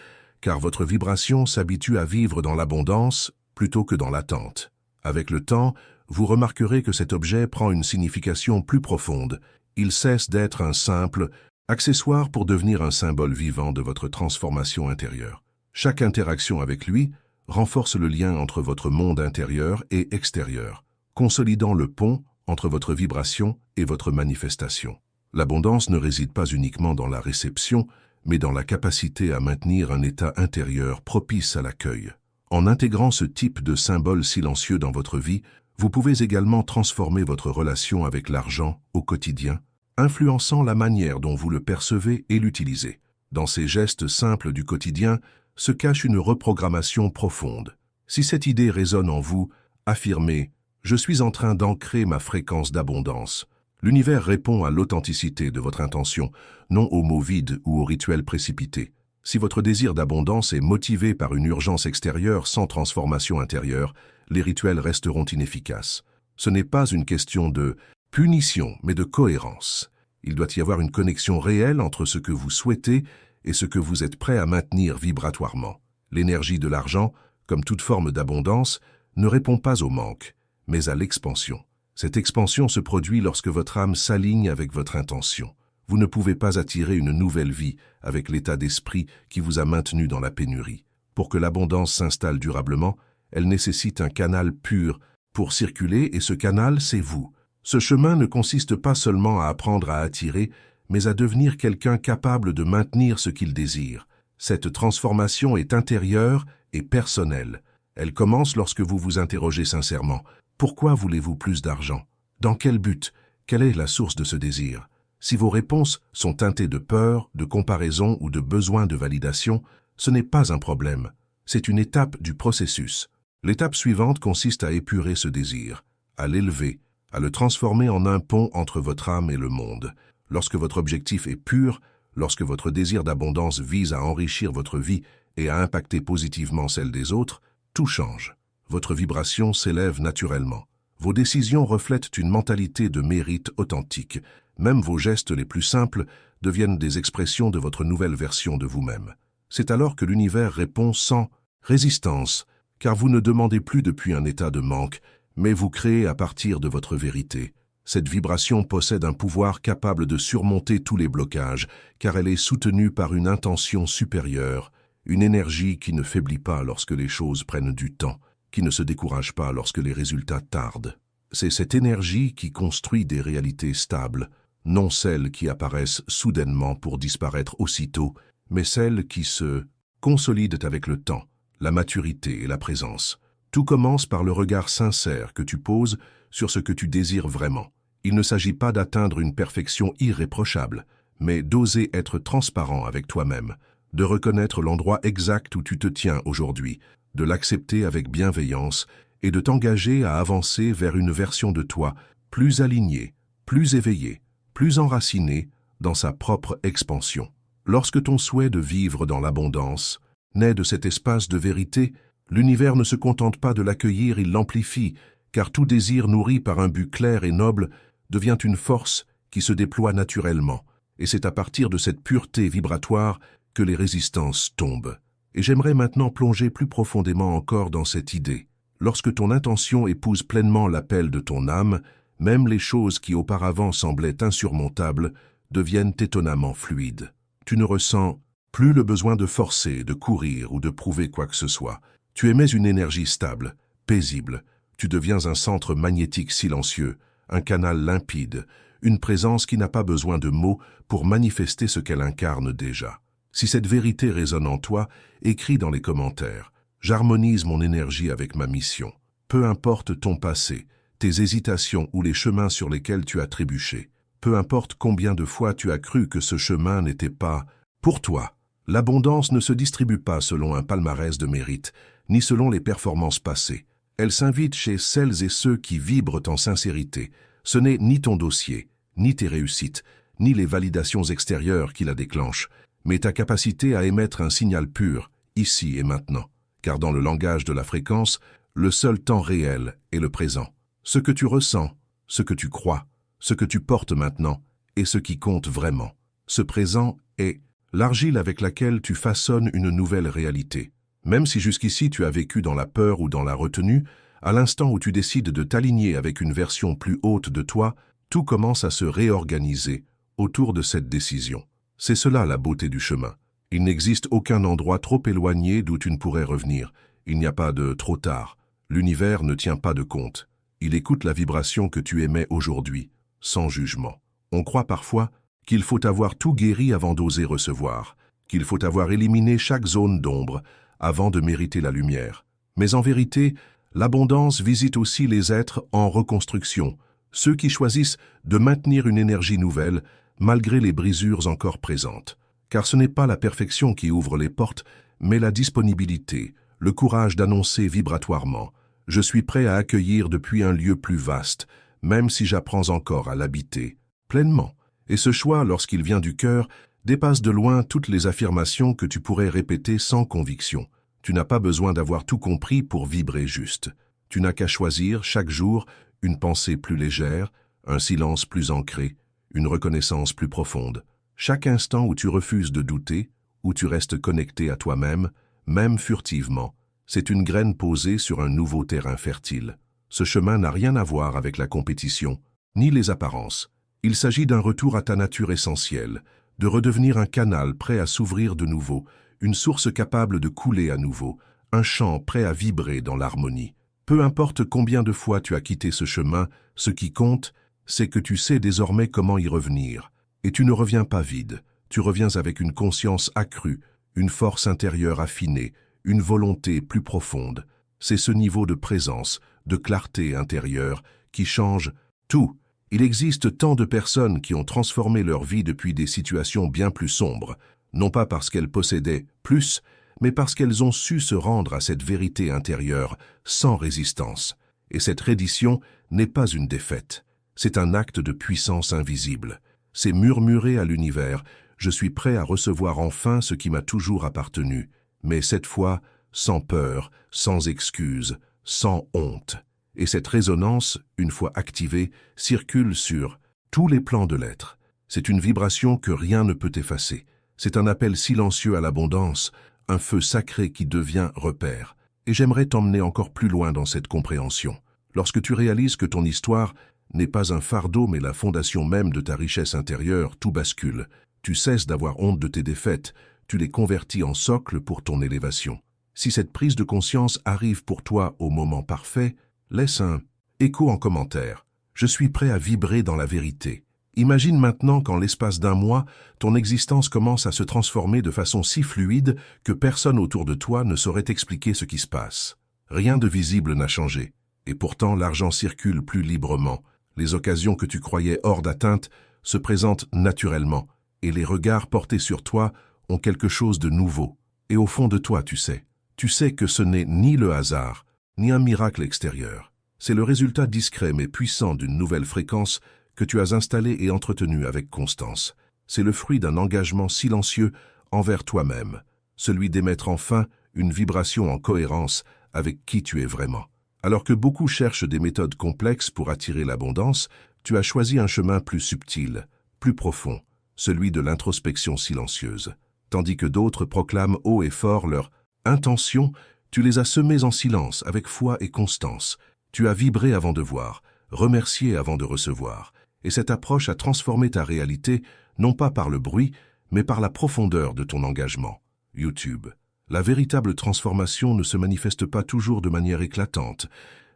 car votre vibration s'habitue à vivre dans l'abondance plutôt que dans l'attente. Avec le temps, vous remarquerez que cet objet prend une signification plus profonde. Il cesse d'être un simple accessoire pour devenir un symbole vivant de votre transformation intérieure. Chaque interaction avec lui renforce le lien entre votre monde intérieur et extérieur, consolidant le pont entre votre vibration et votre manifestation. L'abondance ne réside pas uniquement dans la réception, mais dans la capacité à maintenir un état intérieur propice à l'accueil. En intégrant ce type de symbole silencieux dans votre vie, vous pouvez également transformer votre relation avec l'argent au quotidien, influençant la manière dont vous le percevez et l'utilisez. Dans ces gestes simples du quotidien se cache une reprogrammation profonde. Si cette idée résonne en vous, affirmez « Je suis en train d'ancrer ma fréquence d'abondance ». L'univers répond à l'authenticité de votre intention, non aux mots vides ou aux rituels précipités. Si votre désir d'abondance est motivé par une urgence extérieure sans transformation intérieure, les rituels resteront inefficaces. Ce n'est pas une question de punition, mais de cohérence. Il doit y avoir une connexion réelle entre ce que vous souhaitez et ce que vous êtes prêt à maintenir vibratoirement. L'énergie de l'argent, comme toute forme d'abondance, ne répond pas au manque, mais à l'expansion. Cette expansion se produit lorsque votre âme s'aligne avec votre intention. Vous ne pouvez pas attirer une nouvelle vie avec l'état d'esprit qui vous a maintenu dans la pénurie. Pour que l'abondance s'installe durablement, elle nécessite un canal pur pour circuler et ce canal, c'est vous. Ce chemin ne consiste pas seulement à apprendre à attirer, mais à devenir quelqu'un capable de maintenir ce qu'il désire. Cette transformation est intérieure et personnelle. Elle commence lorsque vous vous interrogez sincèrement. Pourquoi voulez-vous plus d'argent? Dans quel but? Quelle est la source de ce désir? Si vos réponses sont teintées de peur, de comparaison ou de besoin de validation, ce n'est pas un problème. C'est une étape du processus. L'étape suivante consiste à épurer ce désir, à l'élever, à le transformer en un pont entre votre âme et le monde. Lorsque votre objectif est pur, lorsque votre désir d'abondance vise à enrichir votre vie et à impacter positivement celle des autres, tout change. Votre vibration s'élève naturellement. Vos décisions reflètent une mentalité de mérite authentique. Même vos gestes les plus simples deviennent des expressions de votre nouvelle version de vous-même. C'est alors que l'univers répond sans résistance, car vous ne demandez plus depuis un état de manque, mais vous créez à partir de votre vérité. Cette vibration possède un pouvoir capable de surmonter tous les blocages, car elle est soutenue par une intention supérieure, une énergie qui ne faiblit pas lorsque les choses prennent du temps, qui ne se décourage pas lorsque les résultats tardent. C'est cette énergie qui construit des réalités stables, non celles qui apparaissent soudainement pour disparaître aussitôt, mais celles qui se consolident avec le temps, la maturité et la présence. Tout commence par le regard sincère que tu poses sur ce que tu désires vraiment. Il ne s'agit pas d'atteindre une perfection irréprochable, mais d'oser être transparent avec toi-même, de reconnaître l'endroit exact où tu te tiens aujourd'hui, de l'accepter avec bienveillance et de t'engager à avancer vers une version de toi plus alignée, plus éveillée, plus enracinée dans sa propre expansion. Lorsque ton souhait de vivre dans l'abondance naît de cet espace de vérité, l'univers ne se contente pas de l'accueillir, il l'amplifie, car tout désir nourri par un but clair et noble devient une force qui se déploie naturellement, et c'est à partir de cette pureté vibratoire que les résistances tombent. Et j'aimerais maintenant plonger plus profondément encore dans cette idée. Lorsque ton intention épouse pleinement l'appel de ton âme, même les choses qui auparavant semblaient insurmontables deviennent étonnamment fluides. Tu ne ressens plus le besoin de forcer, de courir ou de prouver quoi que ce soit. Tu émets une énergie stable, paisible. Tu deviens un centre magnétique silencieux, un canal limpide, une présence qui n'a pas besoin de mots pour manifester ce qu'elle incarne déjà. Si cette vérité résonne en toi, écris dans les commentaires. J'harmonise mon énergie avec ma mission. Peu importe ton passé, tes hésitations ou les chemins sur lesquels tu as trébuché. Peu importe combien de fois tu as cru que ce chemin n'était pas pour toi. L'abondance ne se distribue pas selon un palmarès de mérite, ni selon les performances passées. Elle s'invite chez celles et ceux qui vibrent en sincérité. Ce n'est ni ton dossier, ni tes réussites, ni les validations extérieures qui la déclenchent, mais ta capacité à émettre un signal pur, ici et maintenant. Car dans le langage de la fréquence, le seul temps réel est le présent. Ce que tu ressens, ce que tu crois, ce que tu portes maintenant, est ce qui compte vraiment. Ce présent est l'argile avec laquelle tu façonnes une nouvelle réalité. Même si jusqu'ici tu as vécu dans la peur ou dans la retenue, à l'instant où tu décides de t'aligner avec une version plus haute de toi, tout commence à se réorganiser autour de cette décision. C'est cela la beauté du chemin. Il n'existe aucun endroit trop éloigné d'où tu ne pourrais revenir. Il n'y a pas de trop tard. L'univers ne tient pas de compte. Il écoute la vibration que tu émets aujourd'hui, sans jugement. On croit parfois qu'il faut avoir tout guéri avant d'oser recevoir, qu'il faut avoir éliminé chaque zone d'ombre avant de mériter la lumière. Mais en vérité, l'abondance visite aussi les êtres en reconstruction, ceux qui choisissent de maintenir une énergie nouvelle malgré les brisures encore présentes. Car ce n'est pas la perfection qui ouvre les portes, mais la disponibilité, le courage d'annoncer vibratoirement « Je suis prêt à accueillir depuis un lieu plus vaste, même si j'apprends encore à l'habiter, pleinement ». Et ce choix, lorsqu'il vient du cœur, dépasse de loin toutes les affirmations que tu pourrais répéter sans conviction. Tu n'as pas besoin d'avoir tout compris pour vibrer juste. Tu n'as qu'à choisir chaque jour une pensée plus légère, un silence plus ancré, une reconnaissance plus profonde. Chaque instant où tu refuses de douter, où tu restes connecté à toi-même, même furtivement, c'est une graine posée sur un nouveau terrain fertile. Ce chemin n'a rien à voir avec la compétition, ni les apparences. Il s'agit d'un retour à ta nature essentielle, de redevenir un canal prêt à s'ouvrir de nouveau, une source capable de couler à nouveau, un chant prêt à vibrer dans l'harmonie. Peu importe combien de fois tu as quitté ce chemin, ce qui compte, c'est que tu sais désormais comment y revenir. Et tu ne reviens pas vide, tu reviens avec une conscience accrue, une force intérieure affinée, une volonté plus profonde. C'est ce niveau de présence, de clarté intérieure, qui change tout. Il existe tant de personnes qui ont transformé leur vie depuis des situations bien plus sombres, non pas parce qu'elles possédaient plus, mais parce qu'elles ont su se rendre à cette vérité intérieure sans résistance. Et cette reddition n'est pas une défaite, c'est un acte de puissance invisible. C'est murmurer à l'univers « Je suis prêt à recevoir enfin ce qui m'a toujours appartenu », mais cette fois sans peur, sans excuse, sans honte. Et cette résonance, une fois activée, circule sur tous les plans de l'être. C'est une vibration que rien ne peut effacer. C'est un appel silencieux à l'abondance, un feu sacré qui devient repère. Et j'aimerais t'emmener encore plus loin dans cette compréhension. Lorsque tu réalises que ton histoire n'est pas un fardeau mais la fondation même de ta richesse intérieure, tout bascule. Tu cesses d'avoir honte de tes défaites, tu les convertis en socle pour ton élévation. Si cette prise de conscience arrive pour toi au moment parfait, laisse un écho en commentaire. Je suis prêt à vibrer dans la vérité. Imagine maintenant qu'en l'espace d'un mois, ton existence commence à se transformer de façon si fluide que personne autour de toi ne saurait expliquer ce qui se passe. Rien de visible n'a changé. Et pourtant, l'argent circule plus librement. Les occasions que tu croyais hors d'atteinte se présentent naturellement. Et les regards portés sur toi ont quelque chose de nouveau. Et au fond de toi, tu sais que ce n'est ni le hasard, ni un miracle extérieur. C'est le résultat discret mais puissant d'une nouvelle fréquence que tu as installée et entretenue avec constance. C'est le fruit d'un engagement silencieux envers toi-même, celui d'émettre enfin une vibration en cohérence avec qui tu es vraiment. Alors que beaucoup cherchent des méthodes complexes pour attirer l'abondance, tu as choisi un chemin plus subtil, plus profond, celui de l'introspection silencieuse. Tandis que d'autres proclament haut et fort leur intention, tu les as semées en silence, avec foi et constance. Tu as vibré avant de voir, remercié avant de recevoir. Et cette approche a transformé ta réalité, non pas par le bruit, mais par la profondeur de ton engagement. YouTube. La véritable transformation ne se manifeste pas toujours de manière éclatante,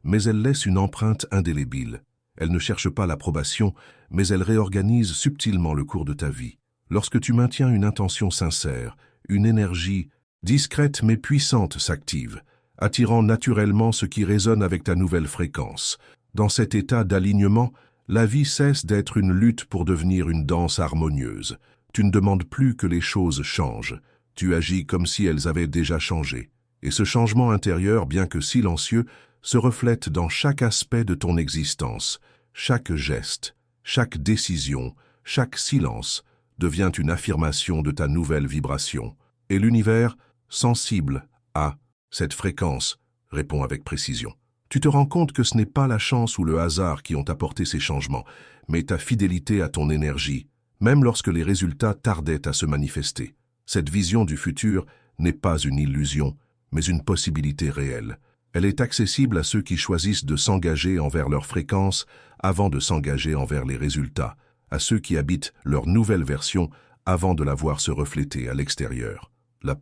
mais elle laisse une empreinte indélébile. Elle ne cherche pas l'approbation, mais elle réorganise subtilement le cours de ta vie. Lorsque tu maintiens une intention sincère, une énergie discrète mais puissante s'active, attirant naturellement ce qui résonne avec ta nouvelle fréquence. Dans cet état d'alignement, la vie cesse d'être une lutte pour devenir une danse harmonieuse. Tu ne demandes plus que les choses changent. Tu agis comme si elles avaient déjà changé. Et ce changement intérieur, bien que silencieux, se reflète dans chaque aspect de ton existence. Chaque geste, chaque décision, chaque silence devient une affirmation de ta nouvelle vibration. Et l'univers, sensible à cette fréquence, répond avec précision. Tu te rends compte que ce n'est pas la chance ou le hasard qui ont apporté ces changements, mais ta fidélité à ton énergie, même lorsque les résultats tardaient à se manifester. Cette vision du futur n'est pas une illusion, mais une possibilité réelle. Elle est accessible à ceux qui choisissent de s'engager envers leur fréquence avant de s'engager envers les résultats, à ceux qui habitent leur nouvelle version avant de la voir se refléter à l'extérieur. La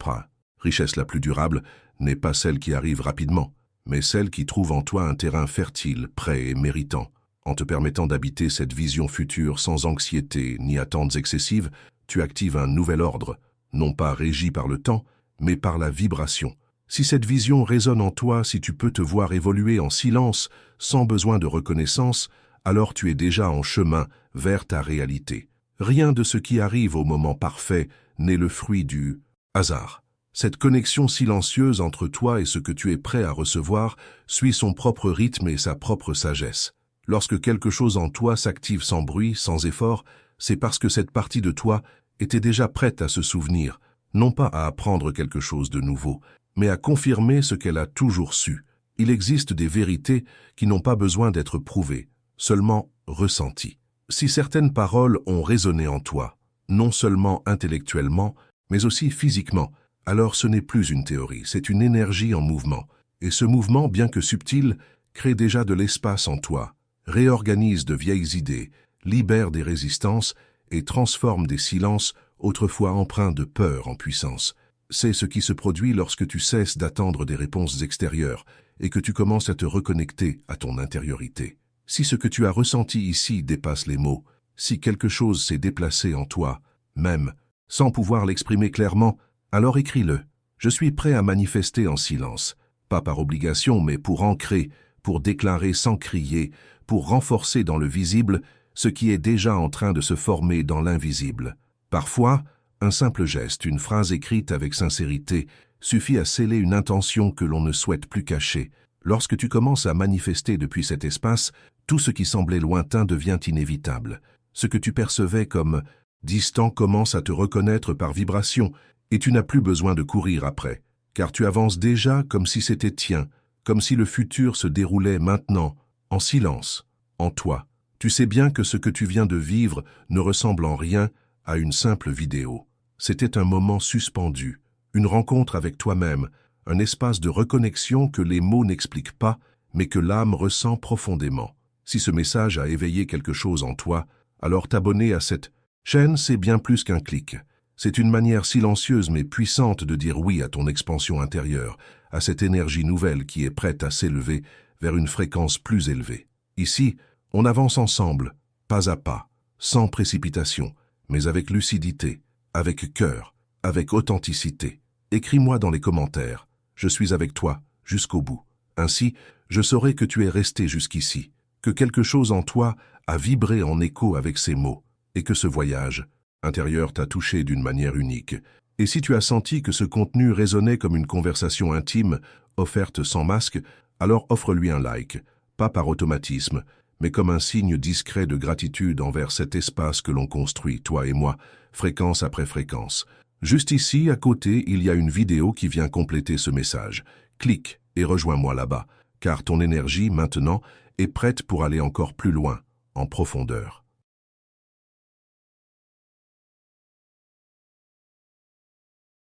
richesse la plus durable n'est pas celle qui arrive rapidement, mais celle qui trouve en toi un terrain fertile, prêt et méritant. En te permettant d'habiter cette vision future sans anxiété ni attentes excessives, tu actives un nouvel ordre, non pas régi par le temps, mais par la vibration. Si cette vision résonne en toi, si tu peux te voir évoluer en silence, sans besoin de reconnaissance, alors tu es déjà en chemin vers ta réalité. Rien de ce qui arrive au moment parfait n'est le fruit du hasard. Cette connexion silencieuse entre toi et ce que tu es prêt à recevoir suit son propre rythme et sa propre sagesse. Lorsque quelque chose en toi s'active sans bruit, sans effort, c'est parce que cette partie de toi était déjà prête à se souvenir, non pas à apprendre quelque chose de nouveau, mais à confirmer ce qu'elle a toujours su. Il existe des vérités qui n'ont pas besoin d'être prouvées, seulement ressenties. Si certaines paroles ont résonné en toi, non seulement intellectuellement, mais aussi physiquement, alors ce n'est plus une théorie, c'est une énergie en mouvement. Et ce mouvement, bien que subtil, crée déjà de l'espace en toi, réorganise de vieilles idées, libère des résistances et transforme des silences autrefois empreints de peur en puissance. C'est ce qui se produit lorsque tu cesses d'attendre des réponses extérieures et que tu commences à te reconnecter à ton intériorité. Si ce que tu as ressenti ici dépasse les mots, si quelque chose s'est déplacé en toi, même sans pouvoir l'exprimer clairement, alors écris-le. Je suis prêt à manifester en silence, pas par obligation, mais pour ancrer, pour déclarer sans crier, pour renforcer dans le visible ce qui est déjà en train de se former dans l'invisible. Parfois, un simple geste, une phrase écrite avec sincérité, suffit à sceller une intention que l'on ne souhaite plus cacher. Lorsque tu commences à manifester depuis cet espace, tout ce qui semblait lointain devient inévitable. Ce que tu percevais comme distant commence à te reconnaître par vibration, et tu n'as plus besoin de courir après, car tu avances déjà comme si c'était tien, comme si le futur se déroulait maintenant, en silence, en toi. Tu sais bien que ce que tu viens de vivre ne ressemble en rien à une simple vidéo. C'était un moment suspendu, une rencontre avec toi-même, un espace de reconnexion que les mots n'expliquent pas, mais que l'âme ressent profondément. Si ce message a éveillé quelque chose en toi, alors t'abonner à cette chaîne, c'est bien plus qu'un clic. C'est une manière silencieuse mais puissante de dire oui à ton expansion intérieure, à cette énergie nouvelle qui est prête à s'élever vers une fréquence plus élevée. Ici, on avance ensemble, pas à pas, sans précipitation, mais avec lucidité, avec cœur, avec authenticité. Écris-moi dans les commentaires. Je suis avec toi, jusqu'au bout. Ainsi, je saurai que tu es resté jusqu'ici, que quelque chose en toi a vibré en écho avec ces mots, et que ce voyage intérieur t'a touché d'une manière unique. Et si tu as senti que ce contenu résonnait comme une conversation intime, offerte sans masque, alors offre-lui un like, pas par automatisme, mais comme un signe discret de gratitude envers cet espace que l'on construit, toi et moi, fréquence après fréquence. Juste ici, à côté, il y a une vidéo qui vient compléter ce message. Clique et rejoins-moi là-bas, car ton énergie, maintenant, est prête pour aller encore plus loin, en profondeur.